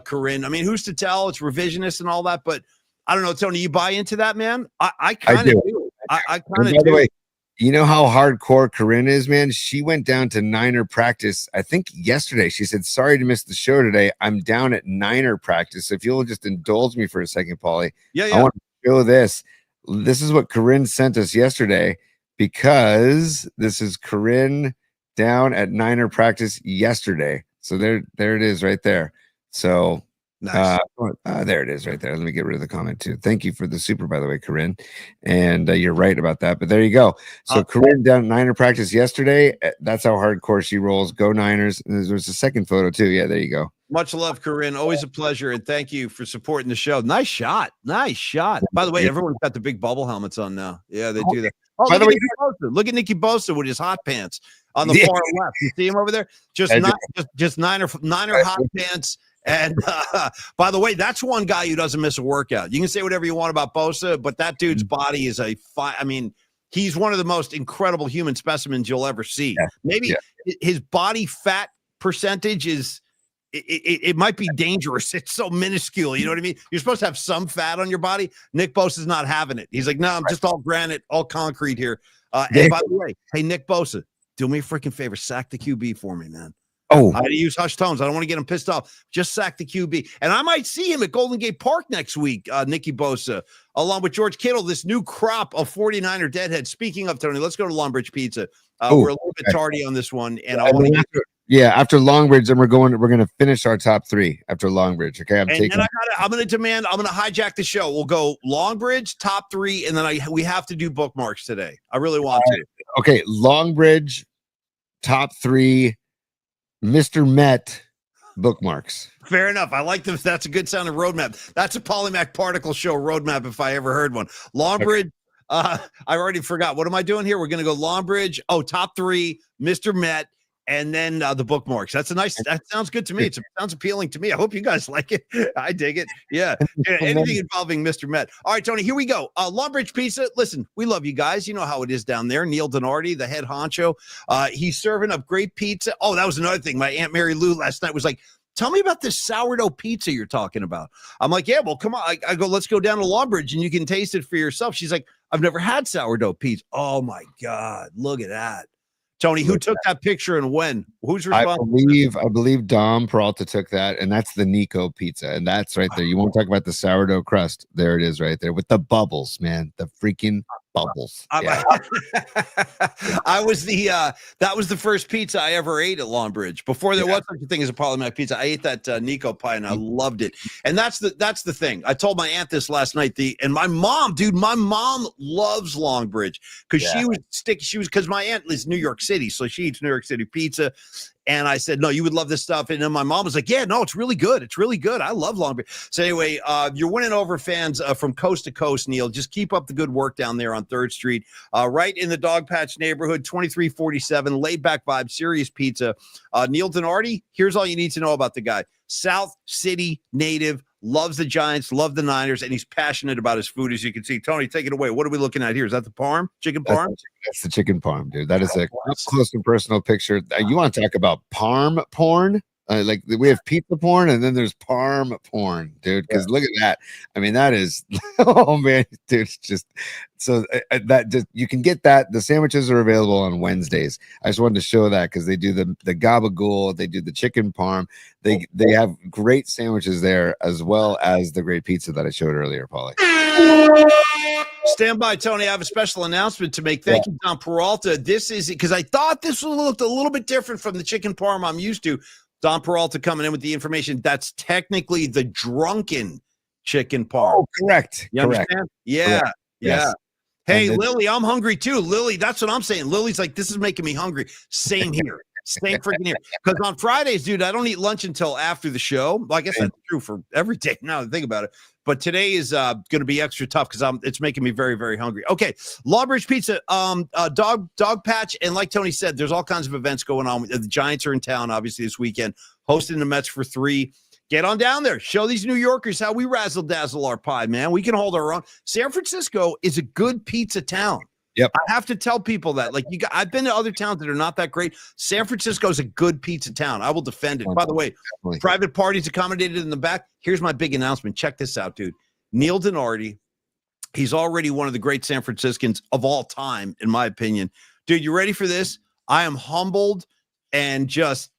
Corinne. I mean, who's to tell? It's revisionist and all that. But I don't know, Tony, you buy into that, man? I kind of do. I kind of do. By the way, you know how hardcore Corinne is, man? She went down to Niner practice, I think yesterday. She said, sorry to miss the show today. I'm down at Niner practice. If you'll just indulge me for a second, Paulie. Yeah. I want to show this. This is what Corinne sent us yesterday because this is Corinne down at Niner practice yesterday. So there it is right there. So nice. There it is right there. Let me get rid of the comment too. Thank you for the super, by the way, Corinne. And you're right about that. But there you go. So Corinne down at Niner practice yesterday. That's how hardcore she rolls. Go Niners. And there's a second photo too. Yeah, there you go. Much love, Corinne. Always a pleasure. And thank you for supporting the show. Nice shot. Nice shot. By the way, everyone's got the big bubble helmets on now. Yeah, they do that. Oh, by the way, look at Nicky Bosa with his hot pants on the far left. You see him over there? Just Niner hot pants. And by the way, that's one guy who doesn't miss a workout. You can say whatever you want about Bosa, but that dude's body is he's one of the most incredible human specimens you'll ever see. Yeah. Maybe his body fat percentage is it might be dangerous. It's so minuscule. You know what I mean? You're supposed to have some fat on your body. Nick Bosa's not having it. He's like, no, I'm just all granite, all concrete here. And by the way, hey, Nick Bosa, do me a freaking favor. Sack the QB for me, man. Oh, I had to use hush tones. I don't want to get him pissed off. Just sack the QB. And I might see him at Golden Gate Park next week, Nicky Bosa, along with George Kittle, this new crop of 49er deadheads. Speaking of, Tony, let's go to Longbridge Pizza. We're a little bit tardy on this one. And I want to after Longbridge, then we're going to finish our top three after Longbridge. Okay. I'm going to hijack the show. We'll go Longbridge, top three, and then we have to do bookmarks today. I really want to. Okay, Longbridge, top 3, Mr. Met bookmarks. Fair enough. I like this. That's a good sounding roadmap. That's a Polymac Particle Show roadmap if I ever heard one. Longbridge. I already forgot. What am I doing here? We're going to go Longbridge. Oh, top 3, Mr. Met, and then the bookmarks. That sounds good to me. It sounds appealing to me. I hope you guys like it. I dig it. Yeah. Anything involving Mr. Met. All right, Tony, here we go. Longbridge Pizza. Listen, we love you guys. You know how it is down there. Neil Donardi, the head honcho. He's serving up great pizza. Oh, that was another thing. My Aunt Mary Lou last night was like, tell me about this sourdough pizza you're talking about. I'm like, yeah, well, come on. I go, let's go down to Longbridge and you can taste it for yourself. She's like, I've never had sourdough pizza. Oh my God. Look at that. Tony, who took that picture and when? Who's responsible? I believe Dom Peralta took that, and that's the Nico pizza. And that's right there. You won't talk about the sourdough crust. There it is right there with the bubbles, man. The freaking bubbles. Yeah. That was the first pizza I ever ate at Longbridge. Before there was such a thing as a Polymac pizza, I ate that Nico pie and I loved it. And that's the thing. I told my aunt this last night. And my mom, dude, my mom loves Longbridge because because my aunt lives in New York City, so she eats New York City pizza. And I said, no, you would love this stuff. And then my mom was like, yeah, no, it's really good. It's really good. I love Longbridge. So anyway, you're winning over fans from coast to coast, Neil. Just keep up the good work down there on 3rd Street, right in the Dog Patch neighborhood, 2347, laid back vibe, serious pizza. Neil Donardi, here's all you need to know about the guy. South City native, loves the Giants, loves the Niners, and he's passionate about his food, as you can see. Tony, take it away. What are we looking at here? Is that the parm? Chicken parm? That's the chicken parm, dude. That is a close and personal picture. You want to talk about parm porn? Like we have pizza porn and then there's parm porn, dude. Because look at that. I mean, that is, oh man, dude. It's just so that just you can get that. The sandwiches are available on Wednesdays. I just wanted to show that because they do the gabagool, they do the chicken parm. They have great sandwiches there as well as the great pizza that I showed earlier, Paulie. Stand by, Tony. I have a special announcement to make. Thank you, Don Peralta. This is because I thought this looked a little bit different from the chicken parm I'm used to. Don Peralta coming in with the information. That's technically the drunken chicken parm. Oh, correct. You understand? Yeah. Correct. Yeah. Yes. Hey, Lily, I'm hungry too. Lily, that's what I'm saying. Lily's like, this is making me hungry. Same here. Same freaking here. Because on Fridays, dude, I don't eat lunch until after the show. Well, I guess that's true for every day now that I think about it. But today is going to be extra tough because it's making me very, very hungry. Okay, Longbridge Pizza, Dog Patch, and like Tony said, there's all kinds of events going on. The Giants are in town, obviously, this weekend, hosting the Mets for 3. Get on down there. Show these New Yorkers how we razzle-dazzle our pie, man. We can hold our own. San Francisco is a good pizza town. Yep. I have to tell people that. Like I've been to other towns that are not that great. San Francisco is a good pizza town. I will defend it. By the way, private parties accommodated in the back. Here's my big announcement. Check this out, dude. Neil Donardi, he's already one of the great San Franciscans of all time, in my opinion. Dude, you ready for this? I am humbled and just,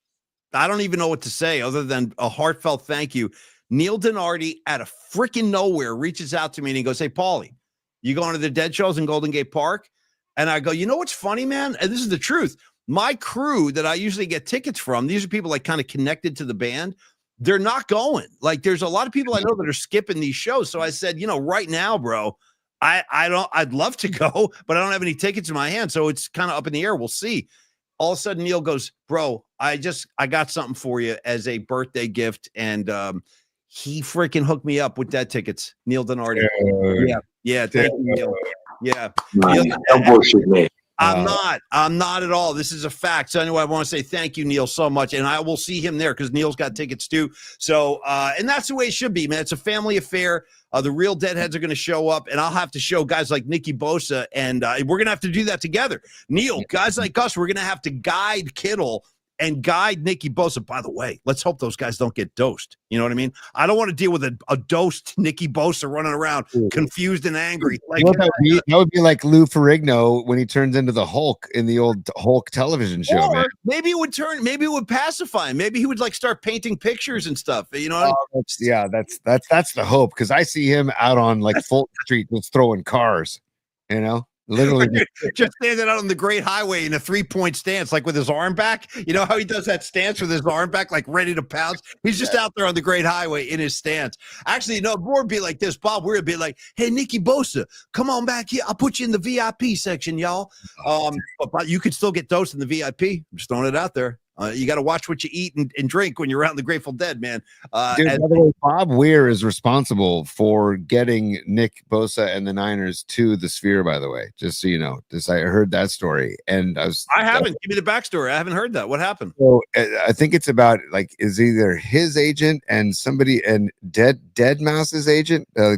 I don't even know what to say other than a heartfelt thank you. Neil Donardi, out of freaking nowhere, reaches out to me and he goes, hey, Paulie, you going to the Dead shows in Golden Gate Park? And I go, you know what's funny, man? And this is the truth. My crew that I usually get tickets from, these are people like kind of connected to the band. They're not going. Like there's a lot of people I know that are skipping these shows. So I said, right now, bro, I'd love to go, but I don't have any tickets in my hand. So it's kind of up in the air. We'll see. All of a sudden, Neil goes, bro, I got something for you as a birthday gift. And he freaking hooked me up with that tickets. Neil Donardi. Yeah. Thank you, Neil. Yeah. Don't bullshit me. I'm not at all. This is a fact. So anyway, I want to say thank you, Neil, so much. And I will see him there because Neil's got tickets too. So, and that's the way it should be, man. It's a family affair. The real Deadheads are going to show up, and I'll have to show guys like Nicky Bosa, and we're going to have to do that together. Neil, guys like us, we're going to have to guide Kittle and guide Nicky Bosa. By the way, let's hope those guys don't get dosed. You know what I mean? I don't want to deal with a dosed Nicky Bosa running around confused and angry. Like that would be like Lou Ferrigno when he turns into the Hulk in the old Hulk television show, man. Maybe it would pacify him. Maybe he would like start painting pictures and stuff. You know? That's the hope, because I see him out on like Fulton Street just throwing cars. Literally, just standing out on the Great Highway in a 3-point stance, like with his arm back. You know how he does that stance with his arm back, like ready to pounce? He's just out there on the Great Highway in his stance. Actually, no, more would be like this. Bob Weir would be like, hey, Nikki Bosa, come on back here. I'll put you in the VIP section, y'all. But you could still get dosed in the VIP. I'm just throwing it out there. You got to watch what you eat and drink when you're around the Grateful Dead, man. Dude, by the way, Bob Weir is responsible for getting Nick Bosa and the Niners to the Sphere, by the way, just so you know. I heard that story, and I haven't. Give me the backstory. I haven't heard that. What happened? So I think it's about like is either his agent and somebody and Dead Mouse's agent, or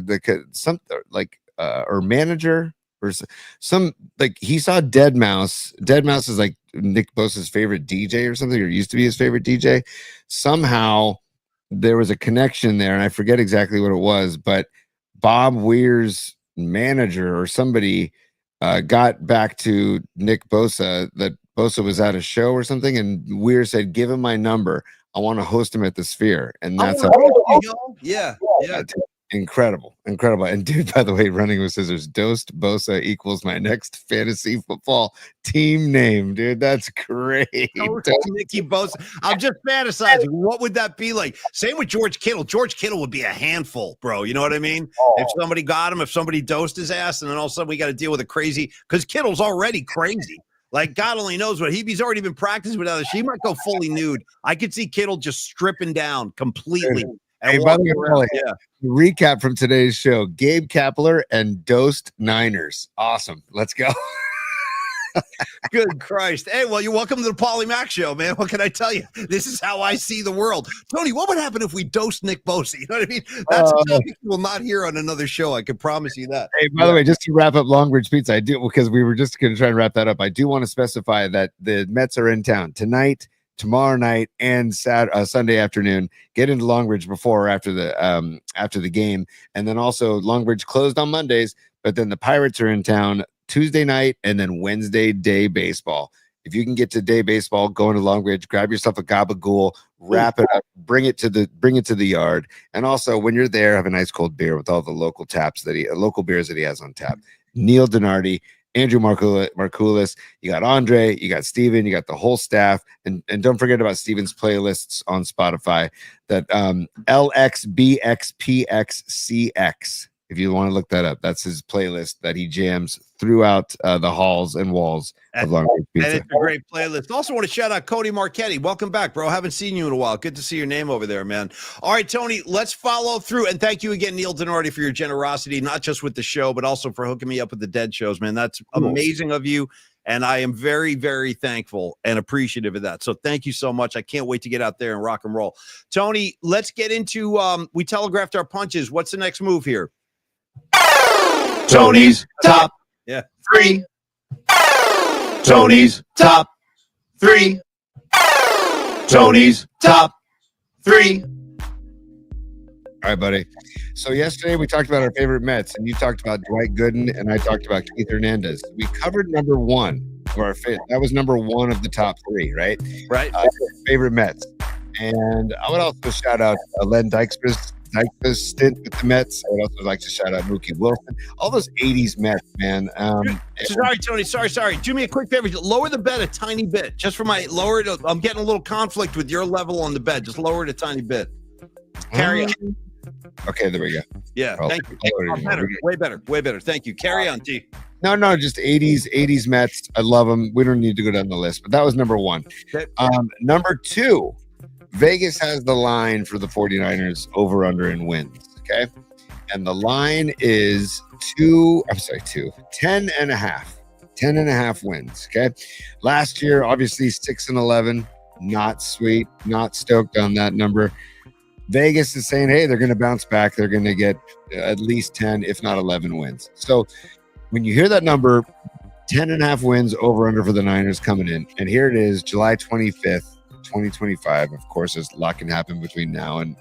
manager or some, like he saw Dead Mouse. Dead Mouse is like Nick Bosa's favorite DJ or something, or used to be his favorite DJ. Somehow there was a connection there, and I forget exactly what it was, but Bob Weir's manager or somebody got back to Nick Bosa that Bosa was at a show or something, and Weir said, give him my number. I want to host him at the Sphere. And that's yeah. Incredible. And dude, by the way, running with scissors, Dosed Bosa equals my next fantasy football team name, dude. That's great. Nicky Bosa. I'm just fantasizing. What would that be like? Same with George Kittle. George Kittle would be a handful, bro. You know what I mean? If somebody got him, if somebody dosed his ass, and then all of a sudden we got to deal with a crazy, because Kittle's already crazy. Like, God only knows what he's already been practicing with others. He might go fully nude. I could see Kittle just stripping down completely. Hey, by the way, recap from today's show: Gabe Kapler and Dosed Niners. Awesome. Let's go. Good Christ. Hey, well, you're welcome to the Paulie Mac Show, man. What can I tell you? This is how I see the world. Tony, what would happen if we dosed Nick Bosa? You know what I mean? That's a topic you will not hear on another show. I can promise you that. Hey, by the way, just to wrap up Longbridge Pizza, I do, because we were just going to try and wrap that up. I do want to specify that the Mets are in town tonight, tomorrow night, and Sunday afternoon. Get into Longbridge before or after the game, and then also Longbridge closed on Mondays, but then the Pirates are in town Tuesday night and then Wednesday day baseball. If you can get to day baseball, go into Longbridge, grab yourself a gabagool, wrap it up, bring it to the yard, and also when you're there, have a nice cold beer with all the local beers that he has on tap. Neil Donardi, Andrew Markoulis, you got Andre, you got Steven, you got the whole staff, and don't forget about Steven's playlists on Spotify, that LXBXPXCX. If you want to look that up, that's his playlist that he jams throughout the halls and walls of Longbridge Pizza. And it's a great playlist. Also want to shout out Cody Marchetti. Welcome back, bro. Haven't seen you in a while. Good to see your name over there, man. All right, Tony, let's follow through. And thank you again, Neil Donardi, for your generosity, not just with the show, but also for hooking me up with the Dead shows, man. That's amazing of you. And I am very, very thankful and appreciative of that. So thank you so much. I can't wait to get out there and rock and roll. Tony, let's get into, we telegraphed our punches. What's the next move here? Tony's top 3. Tony's top 3. Tony's top 3. All right, buddy. So yesterday we talked about our favorite Mets, and you talked about Dwight Gooden, and I talked about Keith Hernandez. We covered number 1 of our that was number 1 of the top 3, right? Right. Favorite Mets, and I would also shout out Len Dykstra's stint with the Mets. I would also like to shout out Mookie Wilson. All those 80s Mets, man. Sorry, Tony. Sorry. Do me a quick favor. Lower the bet a tiny bit. Just for my lower it. I'm getting a little conflict with your level on the bed. Just lower it a tiny bit. Carry on. Okay, there we go. Yeah, thank you. Better. Way better. Thank you. Carry on, T. No, just 80s Mets. I love them. We don't need to go down the list, but that was number 1. Okay. Number 2, Vegas has the line for the 49ers over under in wins. Okay. And the line is 10.5 wins. Okay. Last year, obviously 6-11, not sweet, not stoked on that number. Vegas is saying, hey, they're going to bounce back. They're going to get at least 10, if not 11 wins. So when you hear that number, 10.5 wins over under for the Niners coming in. And here it is, July 25th. 2025. Of course, there's a lot can happen between now and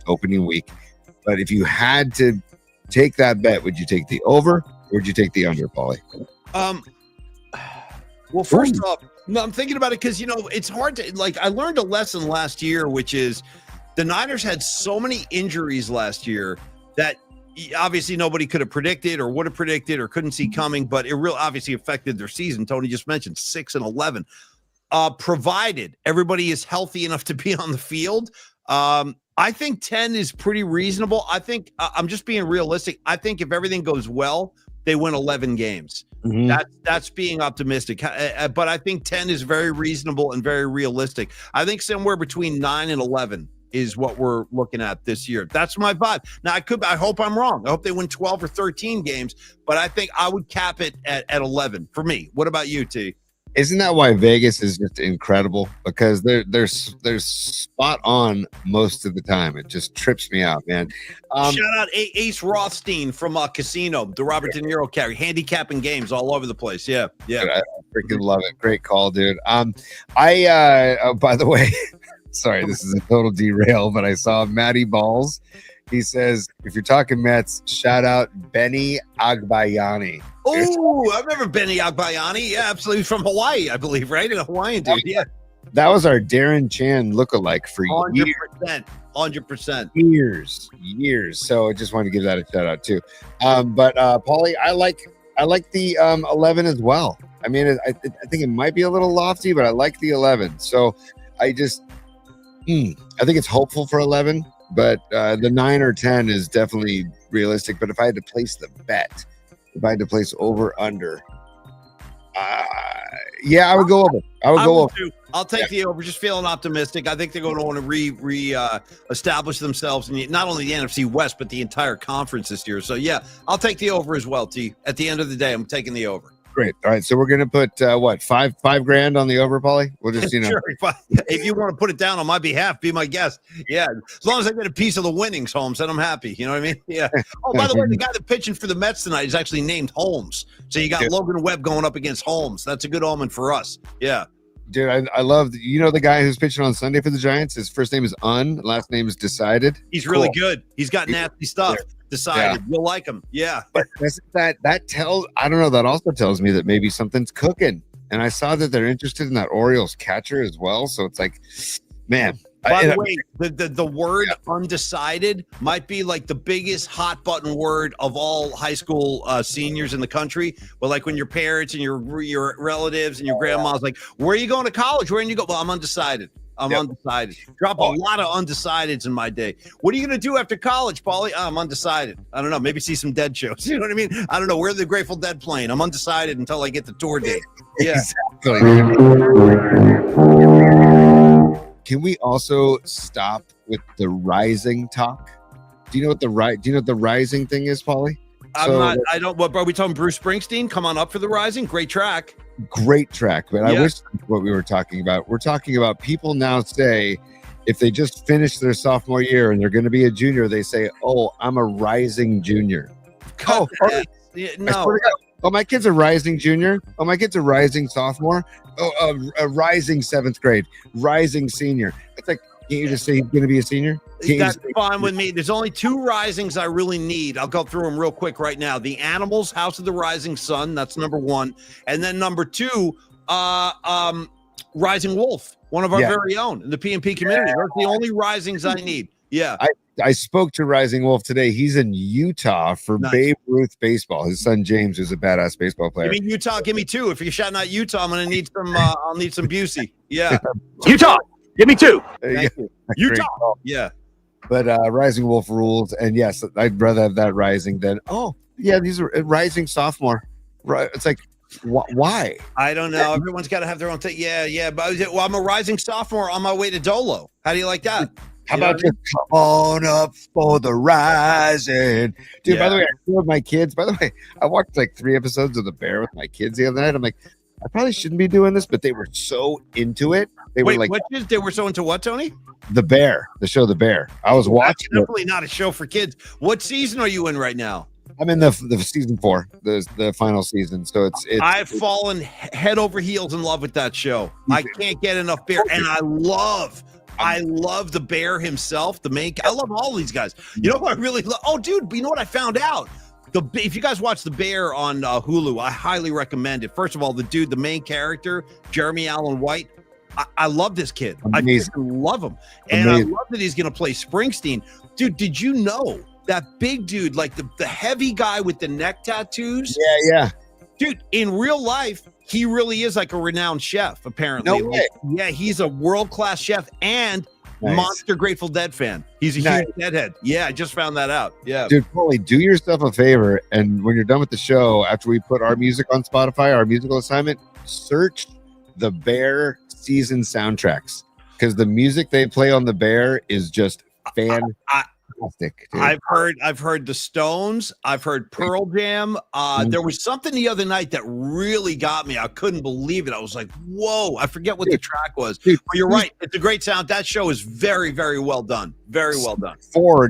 opening week. But if you had to take that bet, would you take the over or would you take the under, Paulie? Well, first off, no, I'm thinking about it because it's hard to I learned a lesson last year, which is the Niners had so many injuries last year that obviously nobody could have predicted or would have predicted or couldn't see coming, but it really obviously affected their season. Tony just mentioned 6-11. Provided everybody is healthy enough to be on the field, I think 10 is pretty reasonable. I think I'm just being realistic. I think if everything goes well, they win 11 games. That's being optimistic. But I think 10 is very reasonable and very realistic. I think somewhere between 9 and 11 is what we're looking at this year. That's my vibe. Now, I hope I'm wrong. I hope they win 12 or 13 games, but I think I would cap it at 11 for me. What about you, T? Isn't that why Vegas is just incredible? Because they're spot on most of the time. It just trips me out, man. Shout out Ace Rothstein from Casino, the Robert De Niro carry, handicapping games all over the place. Yeah. I freaking love it. Great call, dude. By the way, sorry, this is a total derail, but I saw Matty Balls. He says, if you're talking Mets, shout out Benny Agbayani. Oh, I remember Benny Agbayani. Yeah, absolutely. From Hawaii, I believe, right? A Hawaiian dude. Yeah. That was our Darren Chan lookalike for 100%. 100%. Years. So I just wanted to give that a shout out too. But Paulie, I like the 11 as well. I mean, I think it might be a little lofty, but I like the 11. So I just, I think it's hopeful for 11. But the 9 or 10 is definitely realistic. But if I had to place the bet, if I had to place over under, I would go over. I would go over. Too. I'll take the over. Just feeling optimistic. I think they're going to want to establish themselves in not only the NFC West but the entire conference this year. So yeah, I'll take the over as well. T. At the end of the day, I'm taking the over. Great. All right. So we're going to put $5,000 on the over, Paulie? We'll just, Sure. If you want to put it down on my behalf, be my guest. Yeah. As long as I get a piece of the winnings, Holmes, then I'm happy. You know what I mean? Yeah. Oh, by the way, the guy that's pitching for the Mets tonight is actually named Holmes. So you got Logan Webb going up against Holmes. That's a good omen for us. Yeah. Dude, I love, the guy who's pitching on Sunday for the Giants? His first name is last name is Decided. He's really good. He's got nasty stuff. Decided. You'll like him. Yeah. But that tells, I don't know, that also tells me that maybe something's cooking. And I saw that they're interested in that Orioles catcher as well. So it's like, man. By the way, the word undecided might be like the biggest hot button word of all high school seniors in the country. But like when your parents and your relatives and your grandma's like, where are you going to college? Where are you go? Well, I'm undecided. I'm undecided. Drop a lot of undecideds in my day. What are you going to do after college, Paulie? I'm undecided. I don't know. Maybe see some Dead shows. You know what I mean? I don't know. Where are the Grateful Dead playing? I'm undecided until I get the tour date. Yeah. Exactly. Can we also stop with the rising talk? Do you know what the rising thing is, Paulie? I don't. What are we talking? Bruce Springsteen? Come on up for the Rising. Great track. But I wish what we were talking about. We're talking about people now say if they just finished their sophomore year and they're going to be a junior, they say, "Oh, I'm a rising junior." No. Oh, my kid's a rising junior. Oh, my kid's a rising sophomore. Oh, a rising 7th grade, rising senior. It's like, can't you just say he's going to be a senior? That's fine with me. There's only 2 risings I really need. I'll go through them real quick right now. The Animals, House of the Rising Sun. That's number 1. And then number 2, Rising Wolf, one of our very own in the PNP community. That's the only risings I need. Yeah. I spoke to Rising Wolf today. He's in Utah for Babe Ruth baseball. His son James is a badass baseball player. Give me Utah. Give me 2. If you're shouting out Utah, I'm gonna need some. I'll need some Busey. Yeah. Utah. Give me 2. Thank you. Utah. Yeah. But Rising Wolf rules, and yes, I'd rather have that rising than these are rising sophomore. Right? It's like. Why? I don't know. Everyone's got to have their own thing. Yeah. But I'm a rising sophomore on my way to Dolo. How do you like that? How about just come on up for the rising? Dude, by the way, I showed my kids. By the way, I watched like 3 episodes of The Bear with my kids the other night. I'm like, I probably shouldn't be doing this, but they were so into it. They were like, they were so into what, Tony? The Bear, the show The Bear. I was watching. That's definitely not a show for kids. What season are you in right now? I'm in the season 4, the final season. So I've fallen head over heels in love with that show. I can't get enough Bear, and I love the Bear himself. I love all these guys. You know what I really love? Oh, dude, you know what I found out? If you guys watch The Bear on Hulu, I highly recommend it. First of all, the main character, Jeremy Allen White, I love this kid. Amazing. I love him. And I love that he's going to play Springsteen. Dude, did you know that big dude, like the heavy guy with the neck tattoos. Yeah. Dude, in real life, he really is like a renowned chef, apparently. No way. Yeah, he's a world-class chef and monster Grateful Dead fan. He's a huge Deadhead. Yeah, I just found that out. Yeah. Dude, Paulie, do yourself a favor, and when you're done with the show, after we put our music on Spotify, our musical assignment, search the Bear season soundtracks, because the music they play on the Bear is just fantastic. Dude. I've heard the Stones. I've heard Pearl Jam. There was something the other night that really got me. I couldn't believe it. I was like, whoa, I forget what the track was. But you're right. It's a great sound. That show is very, very well done. Very well done.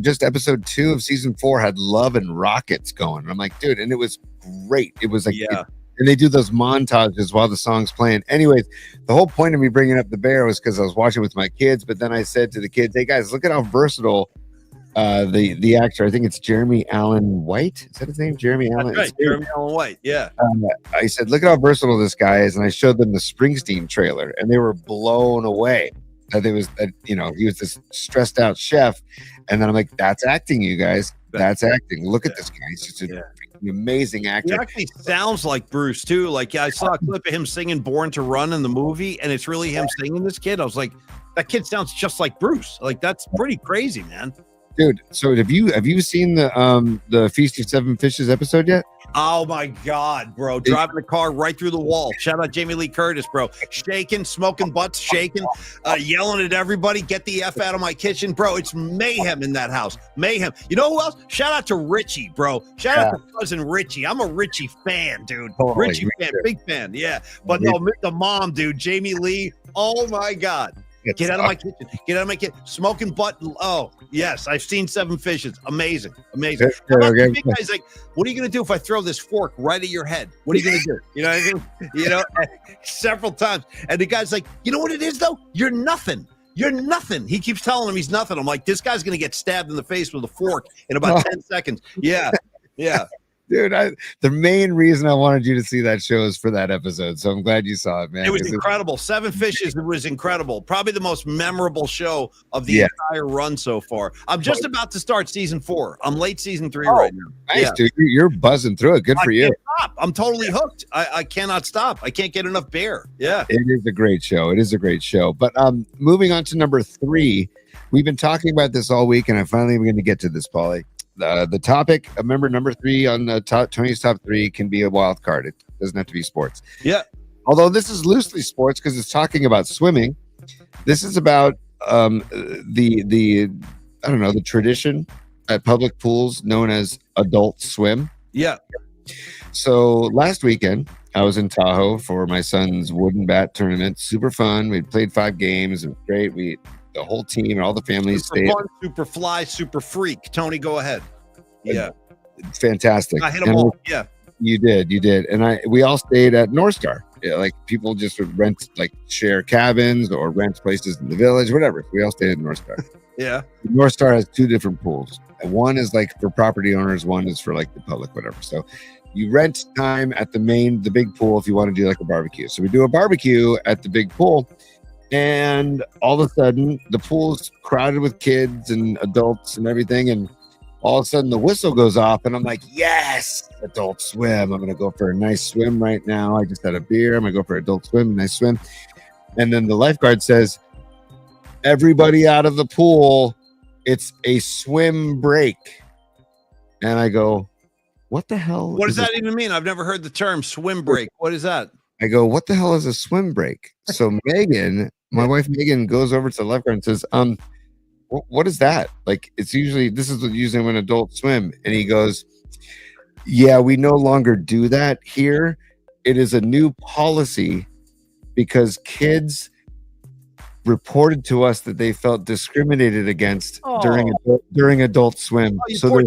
Just episode 2 of season 4 had Love and Rockets going. And I'm like, dude, and it was great. It was like, and they do those montages while the song's playing. Anyways, the whole point of me bringing up the Bear was because I was watching with my kids. But then I said to the kids, hey guys, look at how versatile the actor, I think it's Jeremy Allen White. Is that his name? Jeremy Allen. That's right, Jeremy Allen White. Yeah. I said, look at how versatile this guy is, and I showed them the Springsteen trailer, and they were blown away. That it was, he was this stressed out chef, and then I'm like, that's acting, you guys. That's acting. Look at this guy. He's just an amazing actor. He actually sounds like Bruce too. Like I saw a clip of him singing "Born to Run" in the movie, and it's really him singing this kid. I was like, that kid sounds just like Bruce. Like that's pretty crazy, man. Dude, so have you seen the Feast of Seven Fishes episode yet? Oh my God, bro. Driving the car right through the wall. Shout out Jamie Lee Curtis, bro. Shaking, smoking butts, shaking, yelling at everybody, get the F out of my kitchen. Bro, it's mayhem in that house. Mayhem. You know who else? Shout out to Richie, bro. Shout out to cousin Richie. I'm a Richie fan, dude. Richie fan, big fan. Yeah. But no, the mom, dude, Jamie Lee. Oh my God. Get out of my kitchen. Get out of my kitchen. Smoking butt. Oh, yes. I've seen Seven Fishes. Amazing. Amazing. The big guy's like, what are you going to do if I throw this fork right at your head? What are you going to do? You know what I mean? Several times. And the guy's like, you know what it is, though? You're nothing. You're nothing. He keeps telling him he's nothing. I'm like, this guy's going to get stabbed in the face with a fork in about 10 seconds. Yeah. Yeah. Dude, the main reason I wanted you to see that show is for that episode. So I'm glad you saw it, man. It was incredible. Seven Fishes, it was incredible. Probably the most memorable show of the entire run so far. I'm just about to start season 4. I'm late season 3 right now. Nice, dude. You're buzzing through it. Good for you. Stop. I'm totally hooked. I cannot stop. I can't get enough Bear. Yeah. It is a great show. It is a great show. But moving on to number 3, we've been talking about this all week, and I finally am going to get to this, Paulie. The topic, remember, number 3 on the Tony's top 3 can be a wild card. It doesn't have to be sports. Yeah. Although this is loosely sports because it's talking about swimming. This is about the I don't know, the tradition at public pools known as adult swim. Yeah. So last weekend I was in Tahoe for my son's wooden bat tournament. Super fun. We played 5 games. It was great. The whole team and all the families stayed. Fun, super fly, super freak. Tony, go ahead. Yeah. Fantastic. I hit them all. Yeah. You did. And we all stayed at North Star. Yeah, like people just would rent, like share cabins or rent places in the village, whatever. We all stayed at North Star. Yeah. North Star has 2 different pools. And one is like for property owners, one is for like the public, whatever. So you rent time at the big pool if you want to do like a barbecue. So we do a barbecue at the big pool. And all of a sudden, the pool's crowded with kids and adults and everything. And all of a sudden, the whistle goes off. And I'm like, yes, adult swim. I'm going to go for a nice swim right now. I just had a beer. I'm going to go for adult swim, nice swim. And then the lifeguard says, everybody out of the pool. It's a swim break. And I go, what the hell? What does that even mean? I've never heard the term swim break. What is that? I go, what the hell is a swim break? So Megan, my wife Megan, goes over to the lifeguard and says, what is that? Like, this is usually when adults swim. And he goes, yeah, we no longer do that here. It is a new policy because kids reported to us that they felt discriminated against during adult swim. So when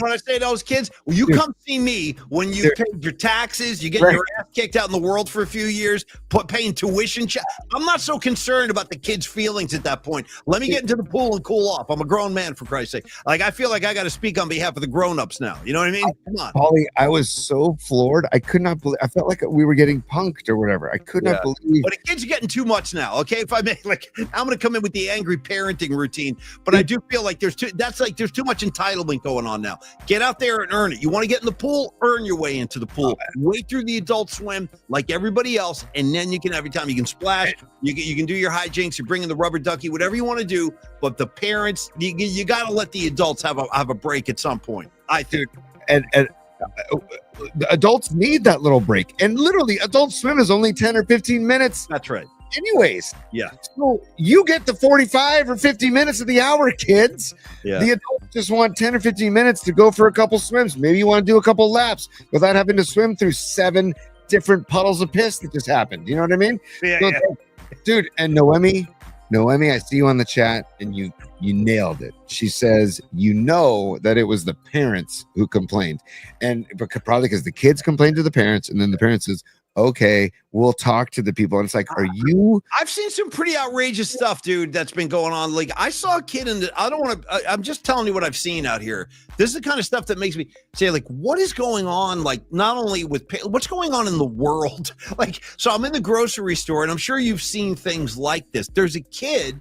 I say those kids, well, you come see me when you paid your taxes, you get your ass kicked out in the world for a few years, paying tuition. I'm not so concerned about the kids' feelings at that point. Let me get into the pool and cool off. I'm a grown man, for Christ's sake. Like, I feel like I got to speak on behalf of the grown-ups now. You know what I mean? Come on. Paulie, I was so floored. I could not believe. I felt like we were getting punked or whatever. I could not believe. But the kids are getting too much now. Okay, if I make like I'm gonna come in with the angry parenting routine. But I do feel like there's too much entitlement going on now. Get out there and earn it. You want to get in the pool, earn your way into the pool. Wait through the Adult Swim like everybody else, and then you can every time you can splash. You can do your hijinks. You bring in the rubber ducky, whatever you want to do. But the parents, you got to let the adults have a break at some point. I think. And the adults need that little break. And literally, Adult Swim is only 10 or 15 minutes. That's right. Anyways, yeah. So you get the 45 or 50 minutes of the hour, kids. Yeah. The adults just want 10 or 15 minutes to go for a couple swims. Maybe you want to do a couple laps without having to swim through 7 different puddles of piss that just happened. You know what I mean? Yeah, so, dude. And Noemi, I see you on the chat, and you nailed it. She says, you know that it was the parents who complained, and probably because the kids complained to the parents, and then the parents says, okay, we'll talk to the people. And it's like, are you? I've seen some pretty outrageous stuff, dude, that's been going on. Like, I saw a kid I'm just telling you what I've seen out here. This is the kind of stuff that makes me say, like, what is going on? Like, not only with what's going on in the world. Like, so I'm in the grocery store, and I'm sure you've seen things like this. There's a kid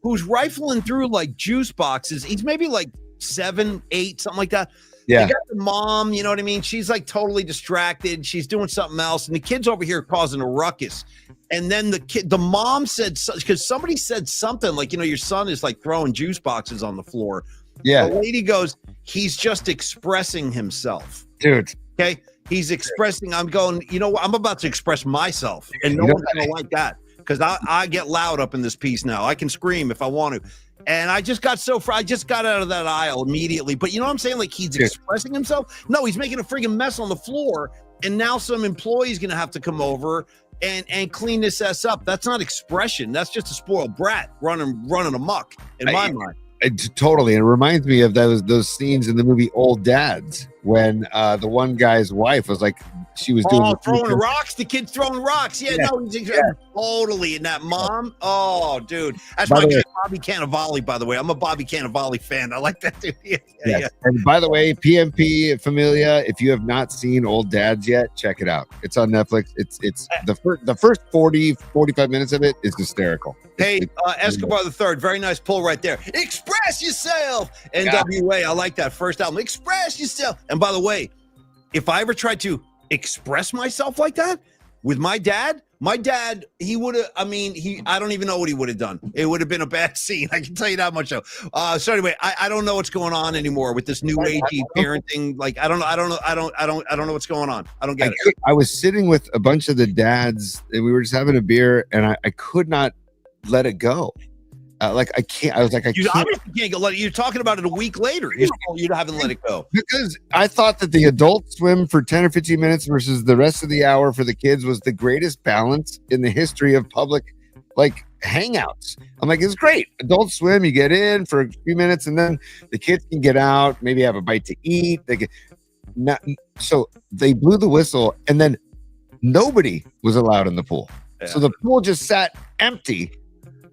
who's rifling through like juice boxes. He's maybe like 7, 8, something like that. Yeah. You got the mom, you know what I mean? She's like totally distracted. She's doing something else. And the kid's over here causing a ruckus. And then the mom said, because somebody said something like, your son is like throwing juice boxes on the floor. Yeah. The lady goes, he's just expressing himself. Dude. Okay. He's expressing, I'm going, I'm about to express myself. And no one's going to like that. Because I get loud up in this piece now. I can scream if I want to. And I just got I just got out of that aisle immediately. But you know what I'm saying? Like, he's expressing himself. No, he's making a freaking mess on the floor. And now some employee's going to have to come over and clean this ass up. That's not expression. That's just a spoiled brat running amok in my mind. Totally. It reminds me of those scenes in the movie Old Dads when the one guy's wife was like, she was doing throwing rocks. The kid's throwing rocks. Yeah. No, he's totally. And that mom, oh, dude, that's my guy, Bobby Cannavale. By the way, I'm a Bobby Cannavale fan. I like that dude. Yeah. And by the way, PMP Familia, if you have not seen Old Dads yet, check it out. It's on Netflix. It's the first 45 minutes of it is hysterical. Hey, Escobar the Third, very nice pull right there. Express yourself. NWA, I like that first album. Express yourself. And by the way, if I ever tried to express myself like that with my dad, he would have, I don't even know what he would have done. It would have been a bad scene. I can tell you that much so. So anyway, I don't know what's going on anymore with this new agey parenting. Like, I don't know what's going on. I don't get it. I was sitting with a bunch of the dads and we were just having a beer and I could not let it go. I can't. I was like, you obviously can't let it. You're talking about it a week later. You haven't let it go because I thought that the Adult Swim for 10 or 15 minutes versus the rest of the hour for the kids was the greatest balance in the history of public hangouts. I'm like, it's great. Adult Swim, you get in for a few minutes and then the kids can get out, maybe have a bite to eat. So they blew the whistle and then nobody was allowed in the pool. Yeah. So the pool just sat empty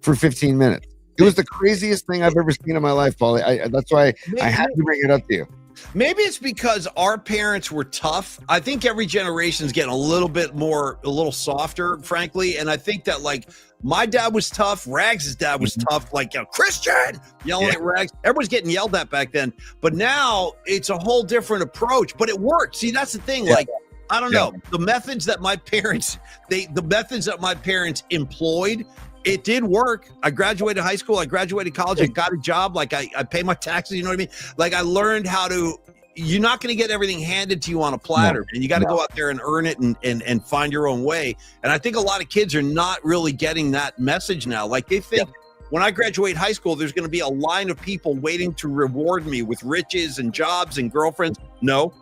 for 15 minutes. It was the craziest thing I've ever seen in my life, Paulie. That's why I had to bring it up to you. Maybe it's because our parents were tough. I think every generation's getting a little softer, frankly. And I think that my dad was tough. Rags' dad was tough. Christian yelling at Rags. Everyone's getting yelled at back then. But now it's a whole different approach. But it worked. See, that's the thing. Yeah. I don't know. The methods that my parents employed, it did work. I graduated high school. I graduated college. I got a job. I pay my taxes. You know what I mean? I learned how to, you're not going to get everything handed to you on a platter. And you got to go out there and earn it and find your own way. And I think a lot of kids are not really getting that message now. They think when I graduate high school, there's going to be a line of people waiting to reward me with riches and jobs and girlfriends. No,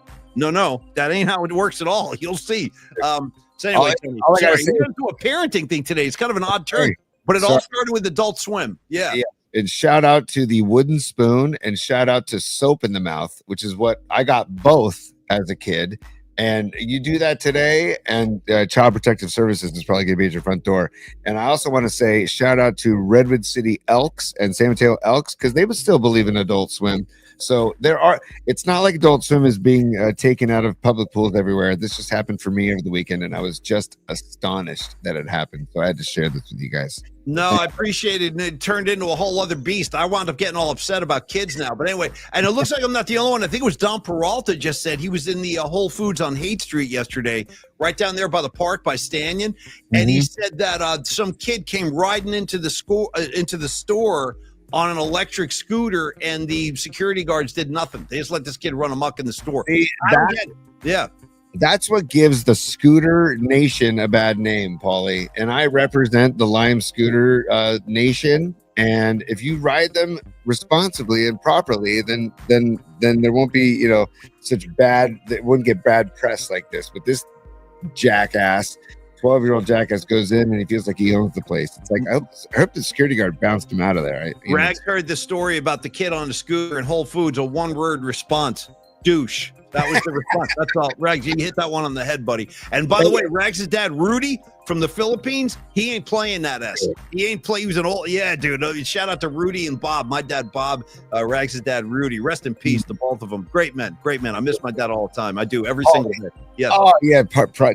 that ain't how it works at all. You'll see. So anyway, we're going to do a parenting thing today. It's kind of an odd turn. But it all started with Adult Swim. Yeah. And shout out to the wooden spoon and shout out to soap in the mouth, which is what I got both as a kid. And you do that today, and Child Protective Services is probably going to be at your front door. And I also want to say shout out to Redwood City Elks and San Mateo Elks because they would still believe in Adult Swim. So it's not like Adult Swim is being taken out of public pools everywhere. This just happened for me over the weekend, and I was just astonished that it happened. So I had to share this with you guys. No, I appreciate it. And it turned into a whole other beast. I wound up getting all upset about kids now. But anyway, and it looks like I'm not the only one. I think it was Don Peralta just said he was in the Whole Foods on Haight Street yesterday, right down there by the park by Stanyon. And he said that some kid came riding into the store on an electric scooter, and the security guards did nothing. They just let this kid run amok in the store. I don't get it. Yeah. That's what gives the scooter nation a bad name, Paulie. And I represent the Lime Scooter Nation. And if you ride them responsibly and properly, then there won't be, such bad. It wouldn't get bad press like this. But this jackass, 12-year-old jackass, goes in and he feels like he owns the place. It's like I hope the security guard bounced him out of there. Rags heard the story about the kid on the scooter in Whole Foods. A one-word response: douche. That was the response. That's all. Rags, you hit that one on the head, buddy. And by the way, Rags' dad, Rudy, from the Philippines, he ain't playing that S. He ain't play. He was an old, dude. Shout out to Rudy and Bob. My dad, Bob, Rags' dad, Rudy. Rest in peace to both of them. Great men. I miss my dad all the time. I do every single day. Yes. Oh yeah,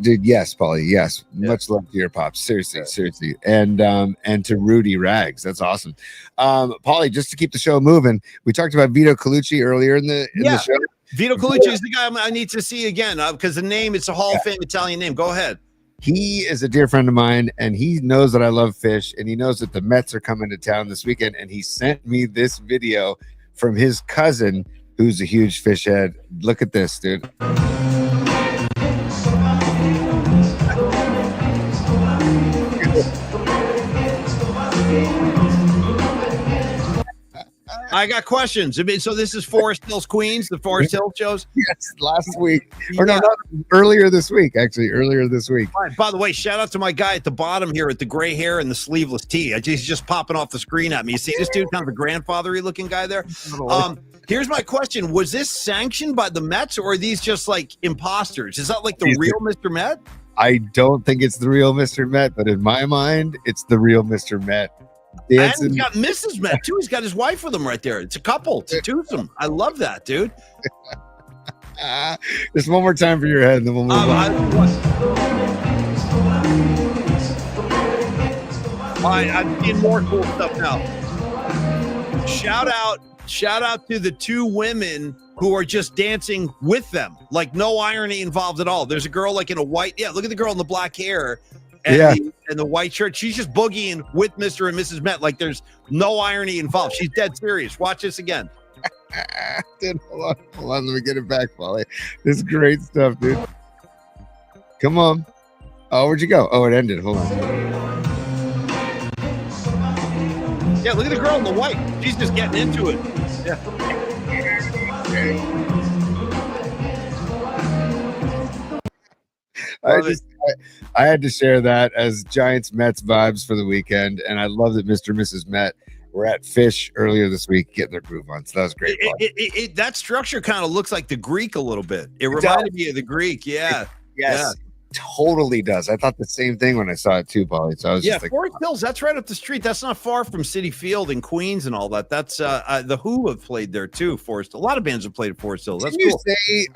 dude. Yes, Paulie. Yes. Yeah. Much love to your pops. Seriously. And to Rudy Rags. That's awesome. Paulie, just to keep the show moving, we talked about Vito Colucci earlier in the show. Vito Colucci is the guy I need to see again because the name, it's a Hall of Fame Italian name. Go ahead. He is a dear friend of mine, and he knows that I love fish, and he knows that the Mets are coming to town this weekend, and he sent me this video from his cousin, who's a huge fish head. Look at this, dude. I got questions. I mean, so this is Forest Hills, Queens, the Forest Hills shows? Yes, last week. Or no, not earlier this week, actually. Earlier this week. Right. By the way, shout out to my guy at the bottom here with the gray hair and the sleeveless tee. He's just popping off the screen at me. You see this dude, kind of a grandfather-y looking guy there? Here's my question. Was this sanctioned by the Mets, or are these just like imposters? Is that like the real Mr. Met? I don't think it's the real Mr. Met, but in my mind, it's the real Mr. Met. And he's got Mrs. Met too. He's got his wife with him right there. It's a couple. It's a twosome. I love that, dude. Just one more time for your head, and then we'll move on. I'm seeing more cool stuff now. Shout out to the two women who are just dancing with them. Like no irony involved at all. There's a girl like in a white. Yeah, look at the girl in the black hair. And the white shirt, she's just boogieing with Mr. and Mrs. Met. Like there's no irony involved. She's dead serious. Watch this again. Dude, hold on. Let me get it back, Paulie. This is great stuff, dude. Come on. Oh, where'd you go? Oh, it ended. Hold on. Yeah, look at the girl in the white. She's just getting into it. Yeah. I had to share that as Giants Mets vibes for the weekend, and I love that Mr. and Mrs. Met were at Fish earlier this week getting their groove on. So that was great. That structure kind of looks like the Greek a little bit. It reminded me of the Greek. Yeah. Yes. Totally does. I thought the same thing when I saw it too, Paulie. So I was just like, Forest Hills, that's right up the street. That's not far from Citi Field in Queens and all that. That's the Who have played there too. Forest, a lot of bands have played at Forest Hills. That's cool.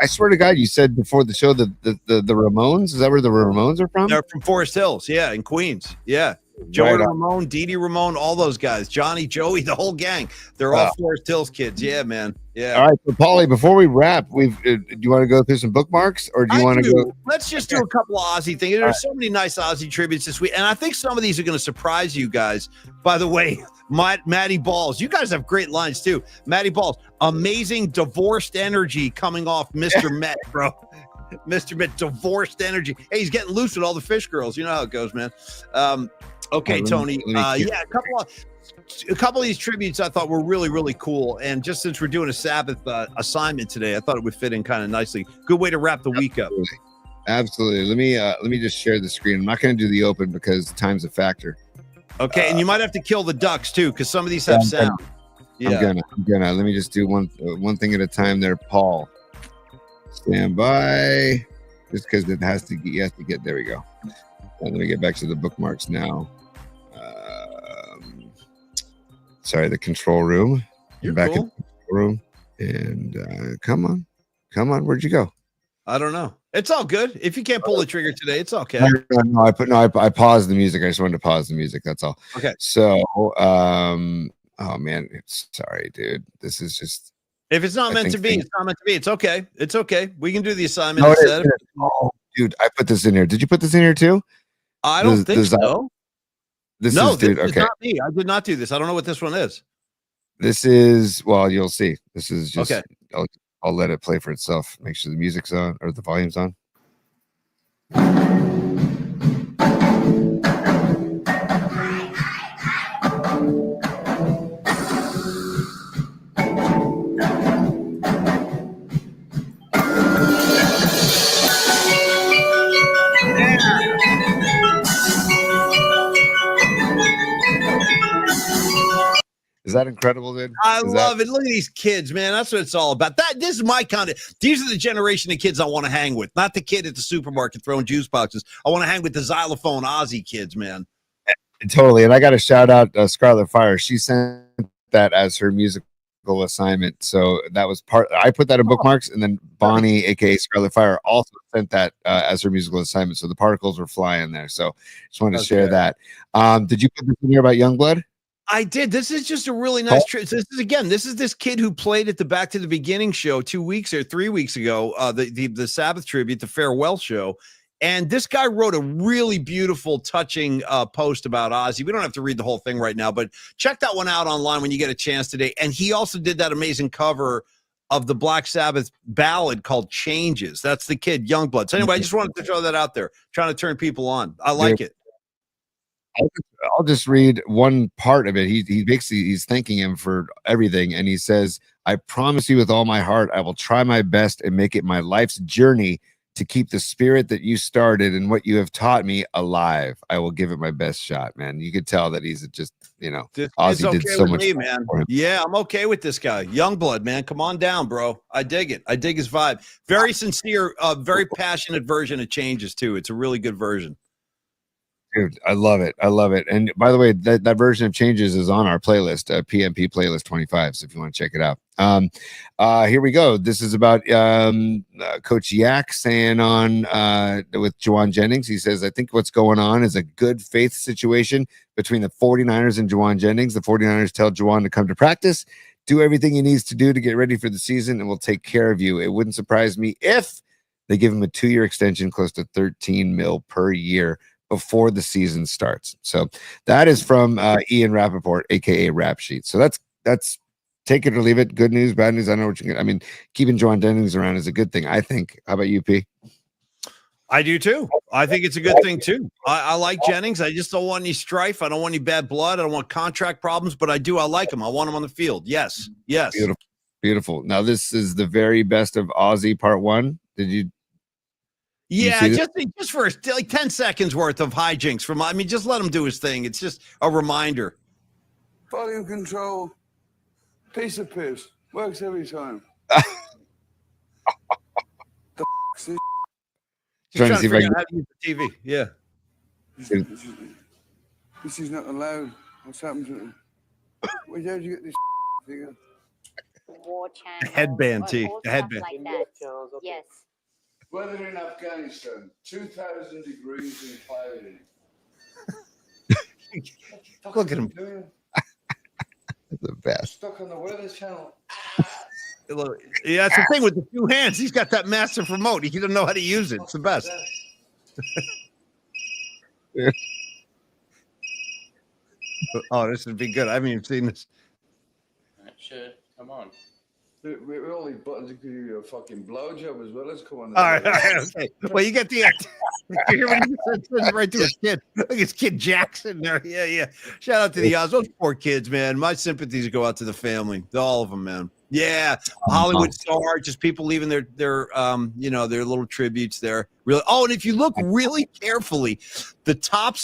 I swear to God, you said before the show the Ramones. Is that where the Ramones are from? They're from Forest Hills, yeah, in Queens, yeah. Joey Ramone, Dee Dee Ramone, all those guys, Johnny, Joey, the whole gang. They're all Forest Hills kids. Yeah, man. Yeah. All right, so Paulie, before we wrap, do you want to go through some bookmarks, or do you want to go? Let's just do a couple of Ozzy things. There's so many nice Ozzy tributes this week, and I think some of these are going to surprise you guys. By the way, Matty Balls, you guys have great lines too. Matty Balls, amazing divorced energy coming off Mr. Met, bro. Mr. Met, divorced energy. Hey, he's getting loose with all the fish girls. You know how it goes, man. Okay, Tony. A couple of these tributes I thought were really, really cool. And just since we're doing a Sabbath assignment today, I thought it would fit in kind of nicely. Good way to wrap the week up. Absolutely. Let me just share the screen. I'm not going to do the open because time's a factor. Okay, and you might have to kill the ducks too, because some of these have sound. I'm gonna. Let me just do one thing at a time there, Paul. Stand by. Just because it has to get. There we go. And let me get back to the bookmarks now. Sorry, the control room. You're back cool. in the control room. And come on. Where'd you go? I don't know. It's all good. If you can't pull the trigger today, it's okay. No, I paused the music. I just wanted to pause the music. That's all. Okay. So, oh man, sorry, dude. This is just. If it's not meant to be, it's not meant to be. It's okay. It's okay. We can do the assignment No, instead. Oh, dude, I put this in here. Did you put this in here too? I don't think so. This no, is, dude. This Okay. is not me. I did not do this. I don't know what this one is. This is, well, you'll see. This is just, okay. I'll let it play for itself. Make sure the music's on or the volume's on. Is that incredible, dude? I love it. Look at these kids, man. That's what it's all about. This is my kind of. These are the generation of kids I want to hang with. Not the kid at the supermarket throwing juice boxes. I want to hang with the xylophone Ozzy kids, man. Totally. And I got to shout out Scarlet Fire. She sent that as her musical assignment. So that was I put that in bookmarks, and then Bonnie, aka Scarlet Fire, also sent that as her musical assignment. So the particles were flying there. So just wanted to share that. Did you put this in here about Youngblood? I did. This is just a really nice trip. This is this kid who played at the Back to the Beginning show 2 weeks or 3 weeks ago, the Sabbath tribute, the farewell show. And this guy wrote a really beautiful, touching post about Ozzy. We don't have to read the whole thing right now, but check that one out online when you get a chance today. And he also did that amazing cover of the Black Sabbath ballad called Changes. That's the kid, Youngblood. So anyway, I just wanted to throw that out there, trying to turn people on. I like it. I'll just read one part of it. He's thanking him for everything. And he says, I promise you with all my heart, I will try my best and make it my life's journey to keep the spirit that you started and what you have taught me alive. I will give it my best shot, man. You could tell that he's just, Ozzy did so much man. Yeah, I'm okay with this guy. Youngblood, man. Come on down, bro. I dig it. I dig his vibe. Very sincere, very passionate version of Changes too. It's a really good version. Dude, I love it. And by the way, that version of Changes is on our playlist, PMP playlist 25. So if you want to check it out. Here we go. This is about Coach Yak saying on with Juwan Jennings. He says, I think what's going on is a good faith situation between the 49ers and Juwan Jennings. The 49ers tell Juwan to come to practice, do everything he needs to do to get ready for the season, and we'll take care of you. It wouldn't surprise me if they give him a 2-year extension, close to $13 million per year before the season starts. So that is from Ian Rappaport, aka Rap Sheet. So that's take it or leave it. Good news, bad news. I know what you can. I mean, keeping Juwan Jennings around is a good thing, I think. How about you, P? I do too. I think it's a good thing too. I like Jennings. I just don't want any strife. I don't want any bad blood. I don't want contract problems, but I like him. I want him on the field. Yes. Beautiful. Now this is the very best of Ozzy Part 1. Did you? Yeah, just for like 10 seconds worth of hijinks from. I mean, just let him do his thing. It's just a reminder. Volume control, piece of piss, works every time. The f***'s this? Trying to see if I can how to use the TV. Yeah. This is not allowed. What's happened to him? Where did you get this figure? War channel. Headband, T. Or Headband. like that. Yes. Weather in Afghanistan, 2,000 degrees and cloudy. Look at him. The best. Stuck on the weather channel. Yeah, that's the thing with the 2 hands. He's got that massive remote. He doesn't know how to use it. It's the best. Oh, this would be good. I haven't even seen this. That should. Come on. We're only buttons to give you a fucking blowjob as well as come on. All right, okay. Well, you get the you hear what he said right to his kid. Look at his kid Jackson there. Yeah. Shout out to the Oz. Those poor kids, man. My sympathies go out to the family. All of them, man. Yeah, Hollywood star, just people leaving their little tributes there. Really. Oh, and if you look really carefully, the top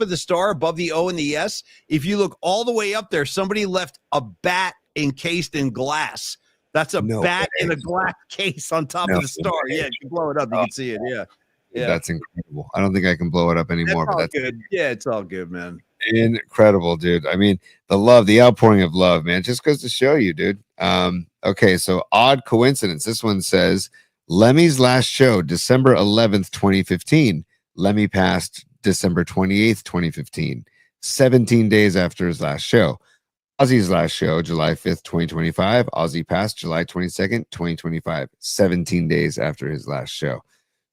of the star above the O and the S, if you look all the way up there, somebody left a bat encased in glass. That's a bat in a glass case on top of the star. Yeah, you can blow it up. You can see it. Yeah. That's incredible. I don't think I can blow it up anymore. That's all good. Yeah, it's all good, man. incredible, dude. I mean, the outpouring of love, man, just goes to show you, dude. Okay, so odd coincidence. This one says Lemmy's last show, December 11th, 2015. Lemmy passed December 28th, 2015, 17 days after his last show. Ozzy's last show, July 5th, 2025. Ozzy passed July 22nd, 2025, 17 days after his last show.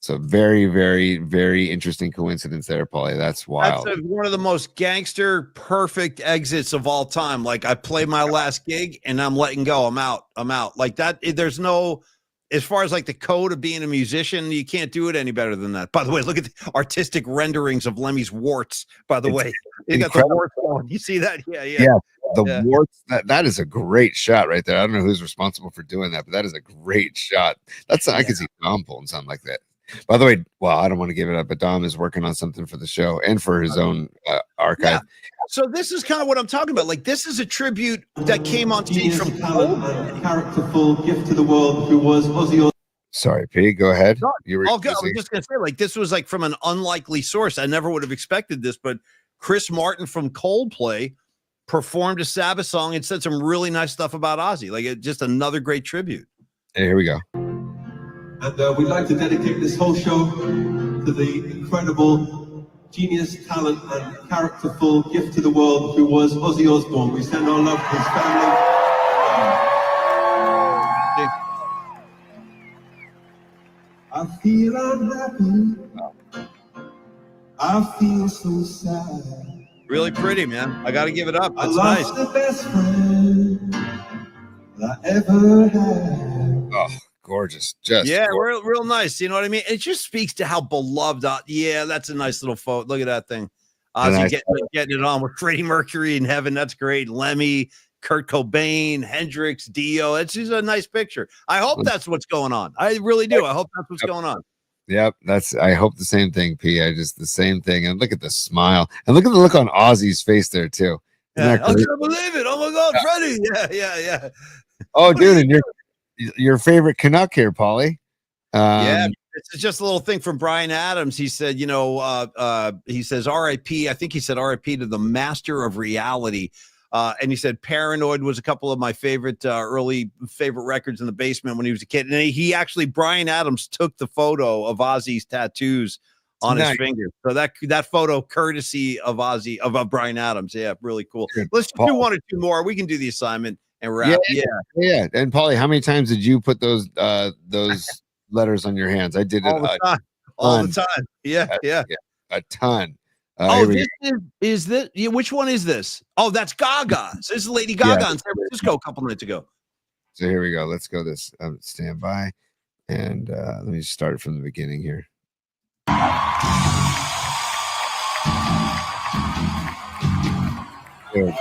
So very, very, very interesting coincidence there, Paulie. That's wild. That's one of the most gangster perfect exits of all time. Like, I played my last gig and I'm letting go. I'm out. Like that. There's no, as far as like the code of being a musician, you can't do it any better than that. By the way, look at the artistic renderings of Lemmy's warts. By the way, you got the warts on. You see that? Yeah. The warts. That is a great shot right there. I don't know who's responsible for doing that, but that is a great shot. I can see Dom pulling something like that. By the way, well, I don't want to give it up, but Dom is working on something for the show and for his own archive. Yeah. So this is kind of what I'm talking about. Like, this is a tribute that came on stage from talent and characterful gift to the world who was Ozzy. Sorry, P, go ahead. I was just gonna say, like, this was like from an unlikely source. I never would have expected this, but Chris Martin from Coldplay performed a Sabbath song and said some really nice stuff about Ozzy. Like, just another great tribute. Hey, here we go. And we'd like to dedicate this whole show to the incredible genius, talent, and characterful gift to the world who was Ozzy Osbourne. We send our love to his family. I feel unhappy. I feel so sad. Really pretty, man. I got to give it up. That's I nice. lost the best friend I ever had. Oh, gorgeous. Just gorgeous. Real nice. You know what I mean? It just speaks to how beloved. That's a nice little photo. Look at that thing. Ozzy getting it on with Freddie Mercury in heaven. That's great. Lemmy, Kurt Cobain, Hendrix, Dio. It's just a nice picture. I hope that's what's going on. I really do. I hope that's what's going on. Yep, I hope the same thing, P. The same thing. And look at the smile. And look at the look on Ozzy's face there, too. I can't believe it. Oh, my God, Freddie. Yeah. Oh, dude, and your favorite Canuck here, Paulie. It's just a little thing from Bryan Adams. He said, he says R.I.P. I think he said R.I.P. to the master of reality. And he said Paranoid was a couple of my favorite early favorite records in the basement when he was a kid. And he actually, Bryan Adams took the photo of Ozzy's tattoos on his finger. So that photo, courtesy of Ozzy, of Bryan Adams. Yeah, really cool. Let's do one or two more. We can do the assignment and wrap. Yeah. And Paulie, how many times did you put those letters on your hands? I did it all the time. Yeah. A ton. Is this which one is this? Oh, that's Gaga. So this is Lady Gaga in San Francisco a couple minutes ago. So here we go. Let's go this. Stand by. And let me start it from the beginning here. Good.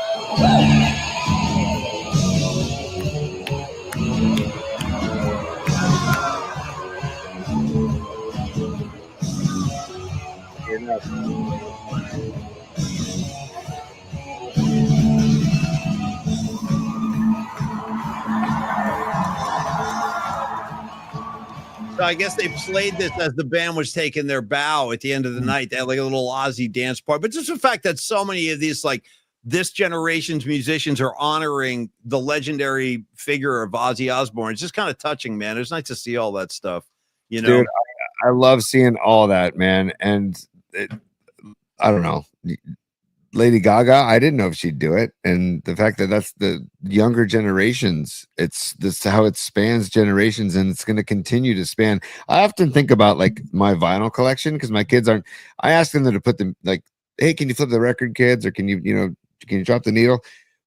So I guess they played this as the band was taking their bow at the end of the night. They had like a little Ozzy dance part. But just the fact that so many of these, like this generation's musicians are honoring the legendary figure of Ozzy Osbourne. It's just kind of touching, man. It's nice to see all that stuff. You know, dude, I love seeing all that, man. And I don't know. Lady Gaga, I didn't know if she'd do it. And the fact that that's the younger generations, it's this how it spans generations, and it's going to continue to span. I often think about like my vinyl collection because my kids aren't. I ask them to put them like, hey, can you flip the record, kids, or can you drop the needle?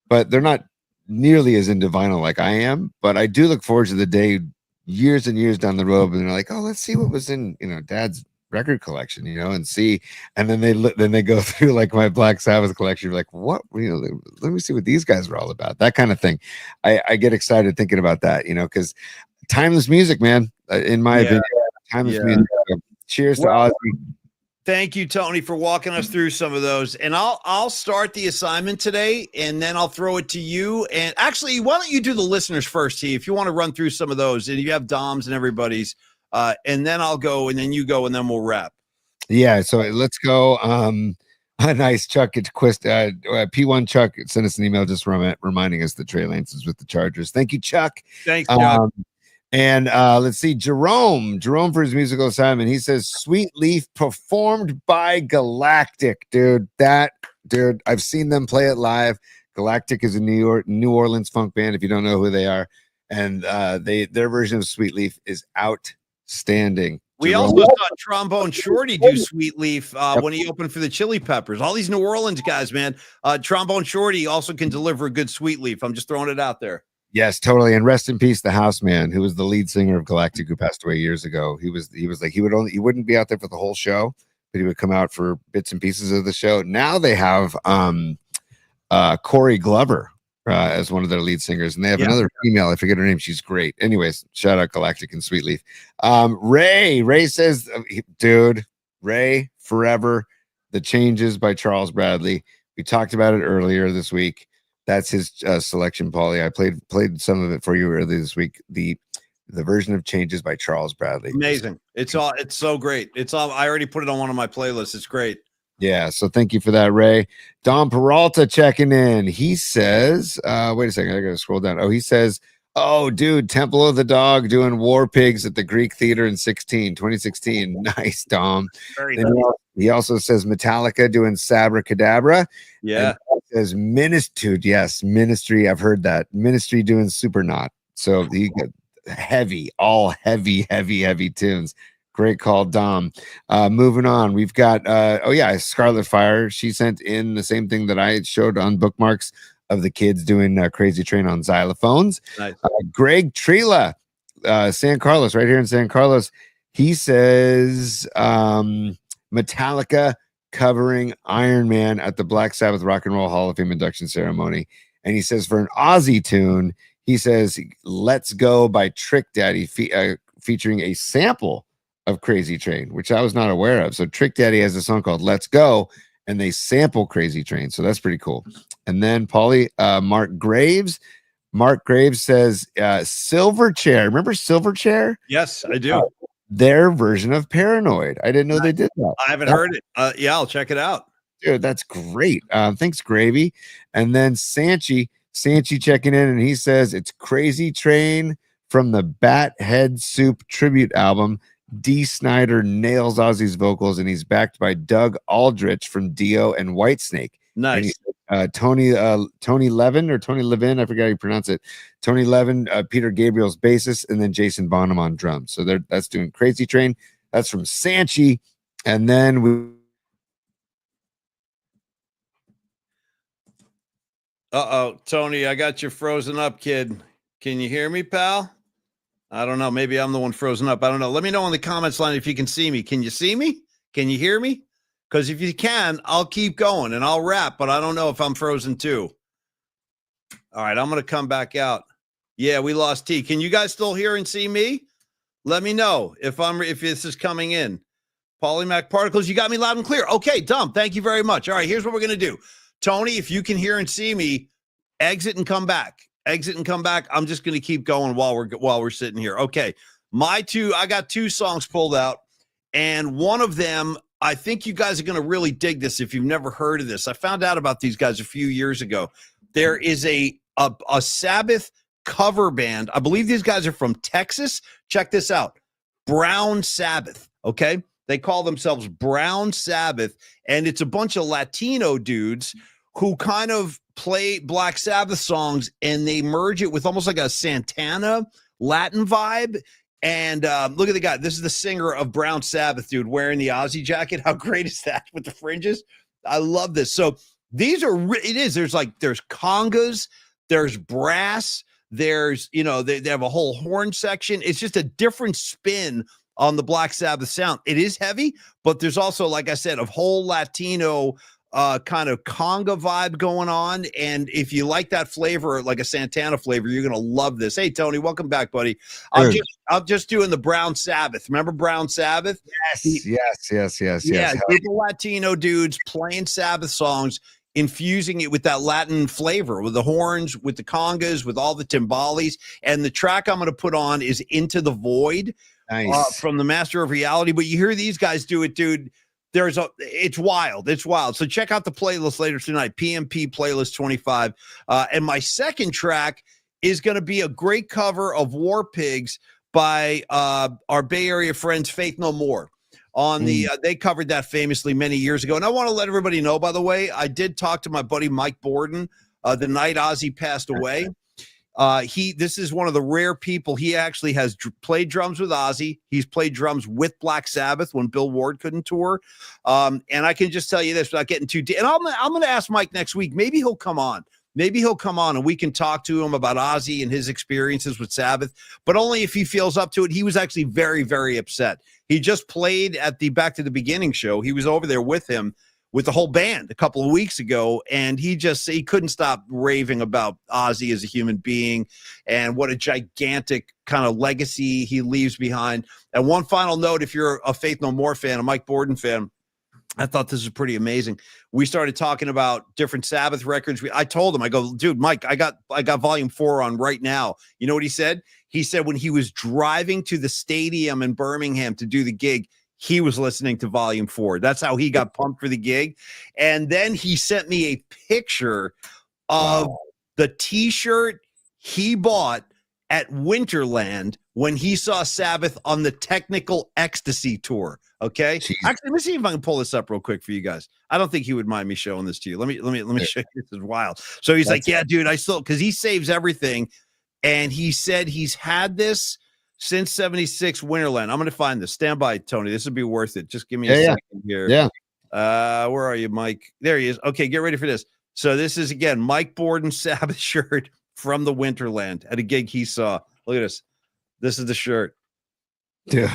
But they're not nearly as into vinyl like I am. But I do look forward to the day years and years down the road, and they're like, oh, let's see what was in Dad's record collection, and see, and then they go through like my Black Sabbath collection. You're like, what? Let me see what these guys were all about. That kind of thing. I get excited thinking about that, because timeless music, man. In my opinion, timeless music. So cheers to Ozzy. Thank you, Tony, for walking us through some of those. And I'll start the assignment today, and then I'll throw it to you. And actually, why don't you do the listeners first, T, if you want to run through some of those, and you have Dom's and everybody's. And then I'll go, and then you go, and then we'll wrap. Yeah, so let's go. Nice. Chuck, it's P1 Chuck sent us an email just reminding us that Trey Lance is with the Chargers. Thank you, Chuck. Thanks, Chuck. And let's see, Jerome for his musical assignment. He says, Sweet Leaf performed by Galactic. Dude, I've seen them play it live. Galactic is a New Orleans funk band, if you don't know who they are. And their version of Sweet Leaf is outstanding. We also saw Trombone Shorty do Sweet Leaf when he opened for the Chili Peppers. All these New Orleans guys, man. Trombone Shorty also can deliver a good Sweet Leaf. I'm just throwing it out there. Yes, totally. And rest in peace, the Houseman, who was the lead singer of Galactic, who passed away years ago. He was like he wouldn't be out there for the whole show, but he would come out for bits and pieces of the show. Now they have Corey Glover as one of their lead singers, and they have another female. I forget her name. She's great. Anyways, shout out Galactic and Sweet Leaf. Ray says, dude, Ray Forever, The Changes by Charles Bradley. We talked about it earlier this week. That's his selection, Paulie. I played some of it for you earlier this week. The version of Changes by Charles Bradley. Amazing. It's so great. I already put it on one of my playlists. It's great. Yeah, so thank you for that, Ray. Don Peralta checking in. He says, wait a second, I gotta scroll down. Oh, he says, oh, dude, Temple of the Dog doing War Pigs at the Greek Theater in 2016. Nice, Dom. Very nice. He also says Metallica doing Sabra Cadabra. Yeah. Says Ministry. Yes, Ministry. I've heard that. Ministry doing Supernaut. So he got all heavy tunes. Great call, Dom. Moving on, we've got Scarlet Fire. She sent in the same thing that I showed on bookmarks of the kids doing Crazy Train on xylophones. Nice. Greg Trela, San Carlos, right here in San Carlos. He says Metallica covering Iron Man at the Black Sabbath Rock and Roll Hall of Fame induction ceremony. And he says for an Ozzy tune, he says Let's Go by Trick Daddy featuring a sample of Crazy Train, which I was not aware of. So Trick Daddy has a song called Let's Go, and they sample Crazy Train. So that's pretty cool. And then Paulie, Mark Graves says Silverchair. Remember Silverchair? Yes, I do. Their version of Paranoid. I didn't know they did that. I haven't heard it. Yeah, I'll check it out. Dude, that's great. Thanks, Gravy. And then Sanchi checking in, and he says it's Crazy Train from the Bat Head Soup tribute album. D. Snyder nails Ozzy's vocals, and he's backed by Doug Aldrich from Dio and Whitesnake. Nice. Tony Levin, I forgot how you pronounce it. Tony Levin, Peter Gabriel's bassist, and then Jason Bonham on drums. So that's doing Crazy Train. That's from Sanchi. And then Tony, I got you frozen up, kid. Can you hear me, pal? I don't know. Maybe I'm the one frozen up. I don't know. Let me know in the comments line if you can see me. Can you see me? Can you hear me? Because if you can, I'll keep going and I'll rap, but I don't know if I'm frozen too. All right, I'm going to come back out. Yeah, we lost T. Can you guys still hear and see me? Let me know if this is coming in. Polymac Particles, you got me loud and clear. Okay, Dumb. Thank you very much. All right, here's what we're going to do. Tony, if you can hear and see me, exit and come back. Exit and come back. I'm just going to keep going while we're sitting here. Okay. I got 2 songs pulled out, and one of them, I think you guys are going to really dig this if you've never heard of this. I found out about these guys a few years ago. There is a Sabbath cover band. I believe these guys are from Texas. Check this out. Brown Sabbath. Okay. They call themselves Brown Sabbath, and it's a bunch of Latino dudes who kind of play Black Sabbath songs, and they merge it with almost like a Santana Latin vibe. And look at the guy. This is the singer of Brown Sabbath, dude, wearing the Ozzy jacket. How great is that with the fringes? I love this. So these are, there's congas, there's brass, there's, they have a whole horn section. It's just a different spin on the Black Sabbath sound. It is heavy, but there's also, like I said, a whole Latino kind of conga vibe going on. And if you like that flavor, like a Santana flavor, you're going to love this. Hey, Tony, welcome back, buddy. I'm just doing the Brown Sabbath. Remember Brown Sabbath? Yes. Yeah, group of Latino dudes playing Sabbath songs, infusing it with that Latin flavor, with the horns, with the congas, with all the timbales. And the track I'm going to put on is Into the Void. Nice. From the Master of Reality. But you hear these guys do it, dude. it's wild. It's wild. So check out the playlist later tonight, PMP playlist 25. And my second track is going to be a great cover of War Pigs by our Bay Area friends, Faith No More. On the they covered that famously many years ago. And I want to let everybody know, by the way, I did talk to my buddy Mike Borden the night Ozzy passed away. This is one of the rare people. He actually has played drums with Ozzy. He's played drums with Black Sabbath when Bill Ward couldn't tour. And I can just tell you this without getting too deep. And I'm going to ask Mike next week. Maybe he'll come on. Maybe he'll come on and we can talk to him about Ozzy and his experiences with Sabbath, but only if he feels up to it. He was actually very, very upset. He just played at the Back to the Beginning show. He was over there with him with the whole band a couple of weeks ago, and he couldn't stop raving about Ozzy as a human being and what a gigantic kind of legacy he leaves behind. And one final note, if you're a Faith No More fan, a Mike Borden fan, I thought this was pretty amazing. We started talking about different Sabbath records. I told him, I go, dude, Mike, I got volume 4 on right now. You know what he said? He said when he was driving to the stadium in Birmingham to do the gig, he was listening to volume 4. That's how he got pumped for the gig. And then he sent me a picture of the t-shirt he bought at Winterland when he saw Sabbath on the Technical Ecstasy tour. Okay. Jeez. Actually, let me see if I can pull this up real quick for you guys. I don't think he would mind me showing this to you. Let me show you. This is wild. So he's like, yeah, dude, because he saves everything. And he said he's had this since 76 Winterland. I'm going to find this. Stand by, Tony. This would be worth it. Just give me a second here. Yeah. Where are you, Mike? There he is. Okay. Get ready for this. So this is, again, Mike Borden's Sabbath shirt from the Winterland at a gig he saw. Look at this. This is the shirt. Dude.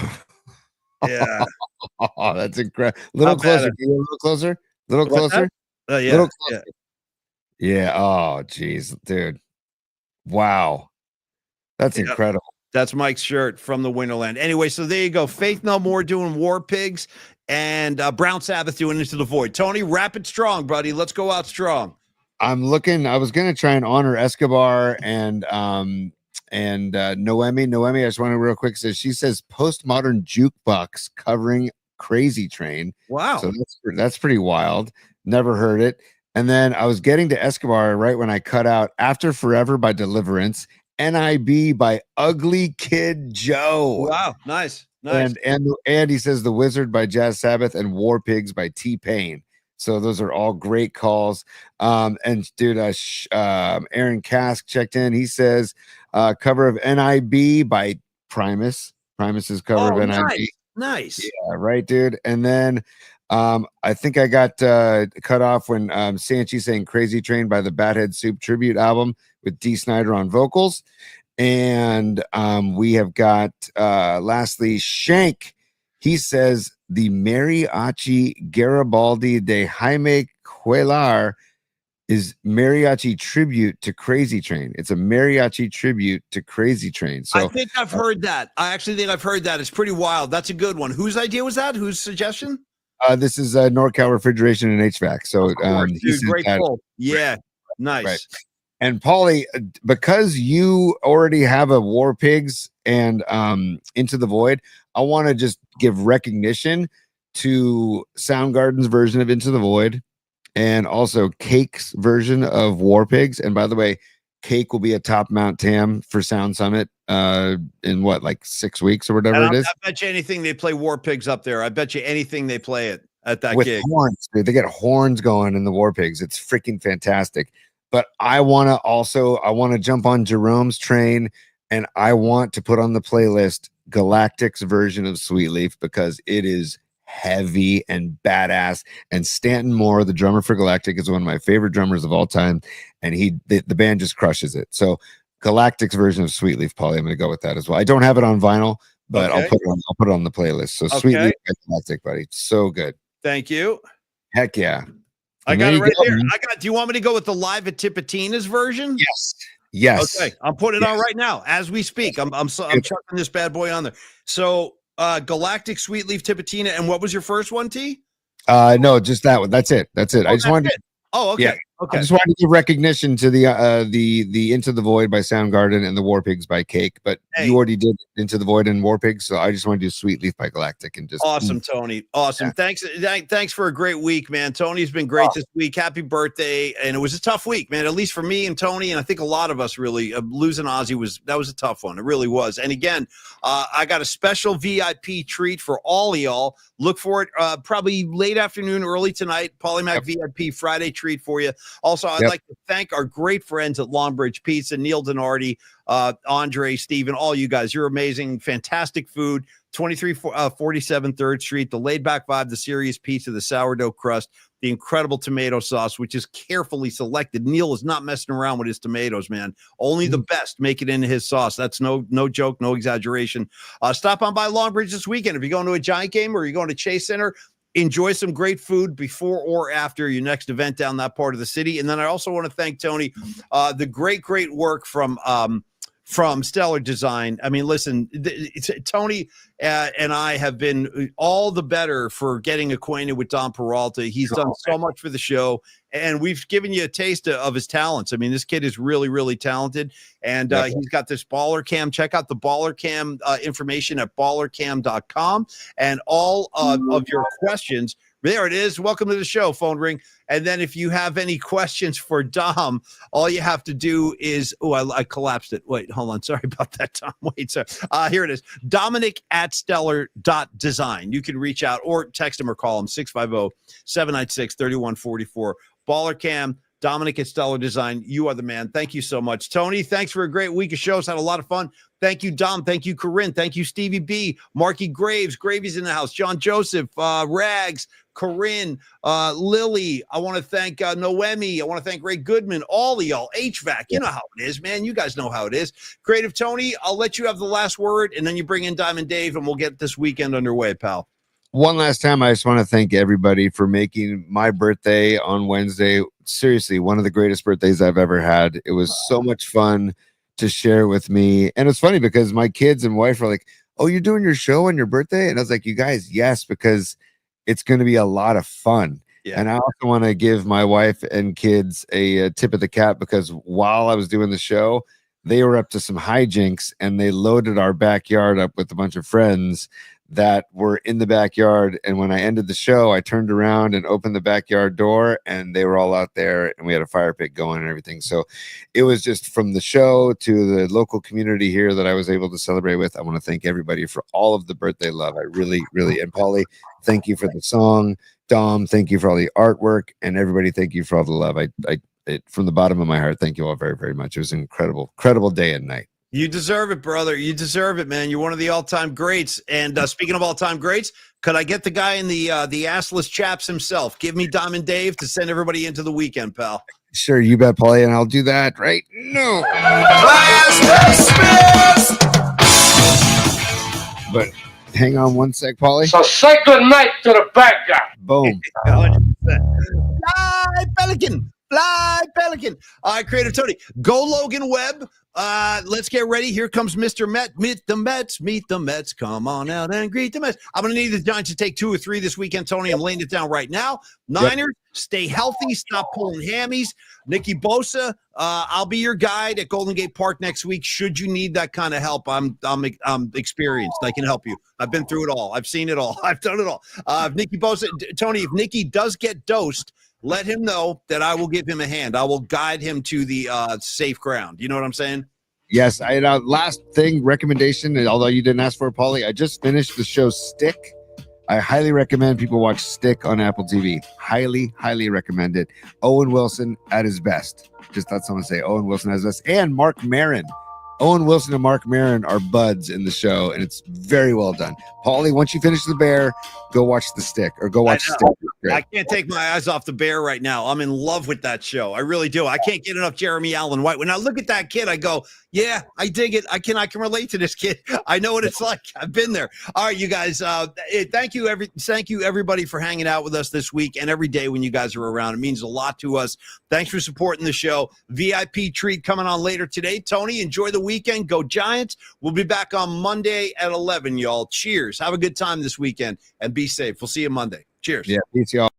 Yeah. Oh, that's incredible. A little closer. A little closer. A little closer. Yeah. Little closer. Yeah. Oh, geez, dude. Wow. That's incredible. That's Mike's shirt from the Winterland. Anyway, so there you go. Faith No More doing War Pigs and Brown Sabbath doing Into the Void. Tony, wrap it strong, buddy. Let's go out strong. I was going to try and honor Escobar and Noemi. Noemi, I just want to real quick say she says Postmodern Jukebox covering Crazy Train. Wow. So that's pretty wild. Never heard it. And then I was getting to Escobar right when I cut out After Forever by Deliverance, NIB by Ugly Kid Joe. Wow, nice. And he says The Wizard by Jazz Sabbath and War Pigs by T-Pain. So those are all great calls. And dude, Aaron Kask checked in. He says cover of NIB by Primus. Primus's cover of NIB. Nice. Yeah, right, dude. And then I think I got cut off when Sanchi saying Crazy Train by the Bathead Soup tribute album with D. Snyder on vocals. And we have got lastly Shank. He says the Mariachi Garibaldi de Jaime Cuellar is mariachi tribute to Crazy Train. It's a mariachi tribute to Crazy Train. So I think I've heard that. I actually think I've heard that. It's pretty wild. That's a good one. Whose idea was that? Whose suggestion? This is NorCal Refrigeration and HVAC. So dude, great pull. Yeah, nice. Right. And Paulie, because you already have a War Pigs and Into the Void, I want to just give recognition to Soundgarden's version of Into the Void and also Cake's version of War Pigs. And by the way, Cake will be a top Mount Tam for Sound Summit in what, like 6 weeks or whatever it is. I bet you anything they play War Pigs up there. I bet you anything they play it at that with gig. Horns, dude. They get horns going in the War Pigs. It's freaking fantastic. But I want to jump on Jerome's train, and I want to put on the playlist Galactic's version of Sweet Leaf because it is heavy and badass. And Stanton Moore, the drummer for Galactic, is one of my favorite drummers of all time, and the band just crushes it. So Galactic's version of Sweet Leaf, Paulie, I'm going to go with that as well. I don't have it on vinyl, but I'll put it on the playlist. So Sweet Leaf by Galactic, buddy, so good. Thank you. Heck yeah. I got it right there. Do you want me to go with the Live at Tipitina's version? Yes. Okay, I'm putting it on right now as we speak. I'm chucking this bad boy on there. So Galactic, Sweet Leaf, Tipitina, and what was your first one, T? No, just that one. That's it. I just wanted to. Oh, okay. Okay. I just wanted to give recognition to the Into the Void by Soundgarden and the War Pigs by Cake, but you already did Into the Void and War Pigs, so I just want to do Sweet Leaf by Galactic and just awesome, Tony. Awesome. Yeah. Thanks for a great week, man. Tony's been great this week. Happy birthday. And it was a tough week, man, at least for me and Tony. And I think a lot of us really losing Ozzy was a tough one. It really was. And again, I got a special VIP treat for all of y'all. Look for it probably late afternoon, early tonight. Polymac VIP Friday treat for you. Also, I'd like to thank our great friends at Longbridge Pizza, Neil Donardi, Andre, Steven, all you guys. You're amazing. Fantastic food. 2347 3rd Street, the laid back vibe, the serious pizza, the sourdough crust, the incredible tomato sauce, which is carefully selected. Neil is not messing around with his tomatoes, man. Only the best make it into his sauce. That's no joke, no exaggeration. Stop on by Longbridge this weekend. If you're going to a Giant game or you're going to Chase Center, enjoy some great food before or after your next event down that part of the city. And then I also want to thank Tony, the great work from Stellar Design. I mean, listen, Tony and I have been all the better for getting acquainted with Don Peralta. He's done so much for the show, and we've given you a taste of his talents. I mean, this kid is really, really talented, and he's got this Baller Cam. Check out the Baller Cam information at ballercam.com, and all of your questions. There it is. Welcome to the show. Phone ring. And then if you have any questions for Dom, all you have to do is, I collapsed it. Wait, hold on. Sorry about that, Tom. Wait, sir. Here it is. Dominic@stellar.design. You can reach out or text him or call him 650-796-3144. Baller Cam, Dominic at Stellar Design. You are the man. Thank you so much. Tony, thanks for a great week of shows. Had a lot of fun. Thank you, Dom. Thank you, Corinne. Thank you, Stevie B. Marky Graves. Gravy's in the house. John Joseph, Rags, Corinne, Lily. I want to thank Noemi. I want to thank Ray Goodman. All of y'all. HVAC. You know how it is, man. You guys know how it is. Creative Tony, I'll let you have the last word, and then you bring in Diamond Dave, and we'll get this weekend underway, pal. One last time, I just want to thank everybody for making my birthday on Wednesday seriously one of the greatest birthdays I've ever had. It was so much fun to share with me. And it's funny because my kids and wife are like, "Oh, you're doing your show on your birthday?" And I was like, "You guys, yes, because it's going to be a lot of fun." Yeah. And I also want to give my wife and kids a tip of the cap because while I was doing the show, they were up to some hijinks and they loaded our backyard up with a bunch of friends that were in the backyard. And when I ended the show, I turned around and opened the backyard door and they were all out there and we had a fire pit going and everything. So it was just from the show to the local community here that I was able to celebrate with. I want to thank everybody for all of the birthday love. I really, and Paulie, thank you for the song. Dom, thank you for all the artwork, and everybody, thank you for all the love. From the bottom of my heart, thank you all very, very much. It was an incredible day and night. You deserve it, brother. You deserve it, man. You're one of the all-time greats. And speaking of all-time greats, could I get the guy in the assless chaps himself? Give me Diamond Dave to send everybody into the weekend, pal. Sure, you bet, Paulie, and I'll do that right now. But hang on one sec, Paulie. So say good night to the bad guy. Boom. 100%. Fly, Pelican. Fly, Pelican. All right, Creative Tony. Go Logan Webb. Let's get ready. Here comes Mr. Met. Meet the Mets. Come on out and greet the Mets. I'm going to need the Giants to take 2 or 3 this weekend, Tony. I'm laying it down right now. Niners, stay healthy. Stop pulling hammies. Nicky Bosa, I'll be your guide at Golden Gate Park next week. Should you need that kind of help, I'm experienced. I can help you. I've been through it all. I've seen it all. I've done it all. If Nicky Bosa, Tony, if Nicky does get dosed, let him know that I will give him a hand. I will guide him to the safe ground. You know what I'm saying? Yes. Last thing, recommendation, although you didn't ask for it, Paulie, I just finished the show Stick. I highly recommend people watch Stick on Apple TV. Highly recommend it. Owen Wilson at his best. Just thought someone say Owen Wilson at his best. And Mark Maron. Owen Wilson and Mark Maron are buds in the show, and it's very well done. Paulie, once you finish The Bear, go watch The Stick or go watch Stick. I can't take my eyes off The Bear right now. I'm in love with that show. I really do. I can't get enough Jeremy Allen White. When I look at that kid, I go, yeah, I dig it. I can relate to this kid. I know what it's like. I've been there. All right, you guys. Thank you everybody for hanging out with us this week and every day when you guys are around. It means a lot to us. Thanks for supporting the show. VIP treat coming on later today. Tony, enjoy the weekend. Go Giants. We'll be back on Monday at 11, y'all. Cheers. Have a good time this weekend and be safe. We'll see you Monday. Cheers. Yeah, peace, y'all.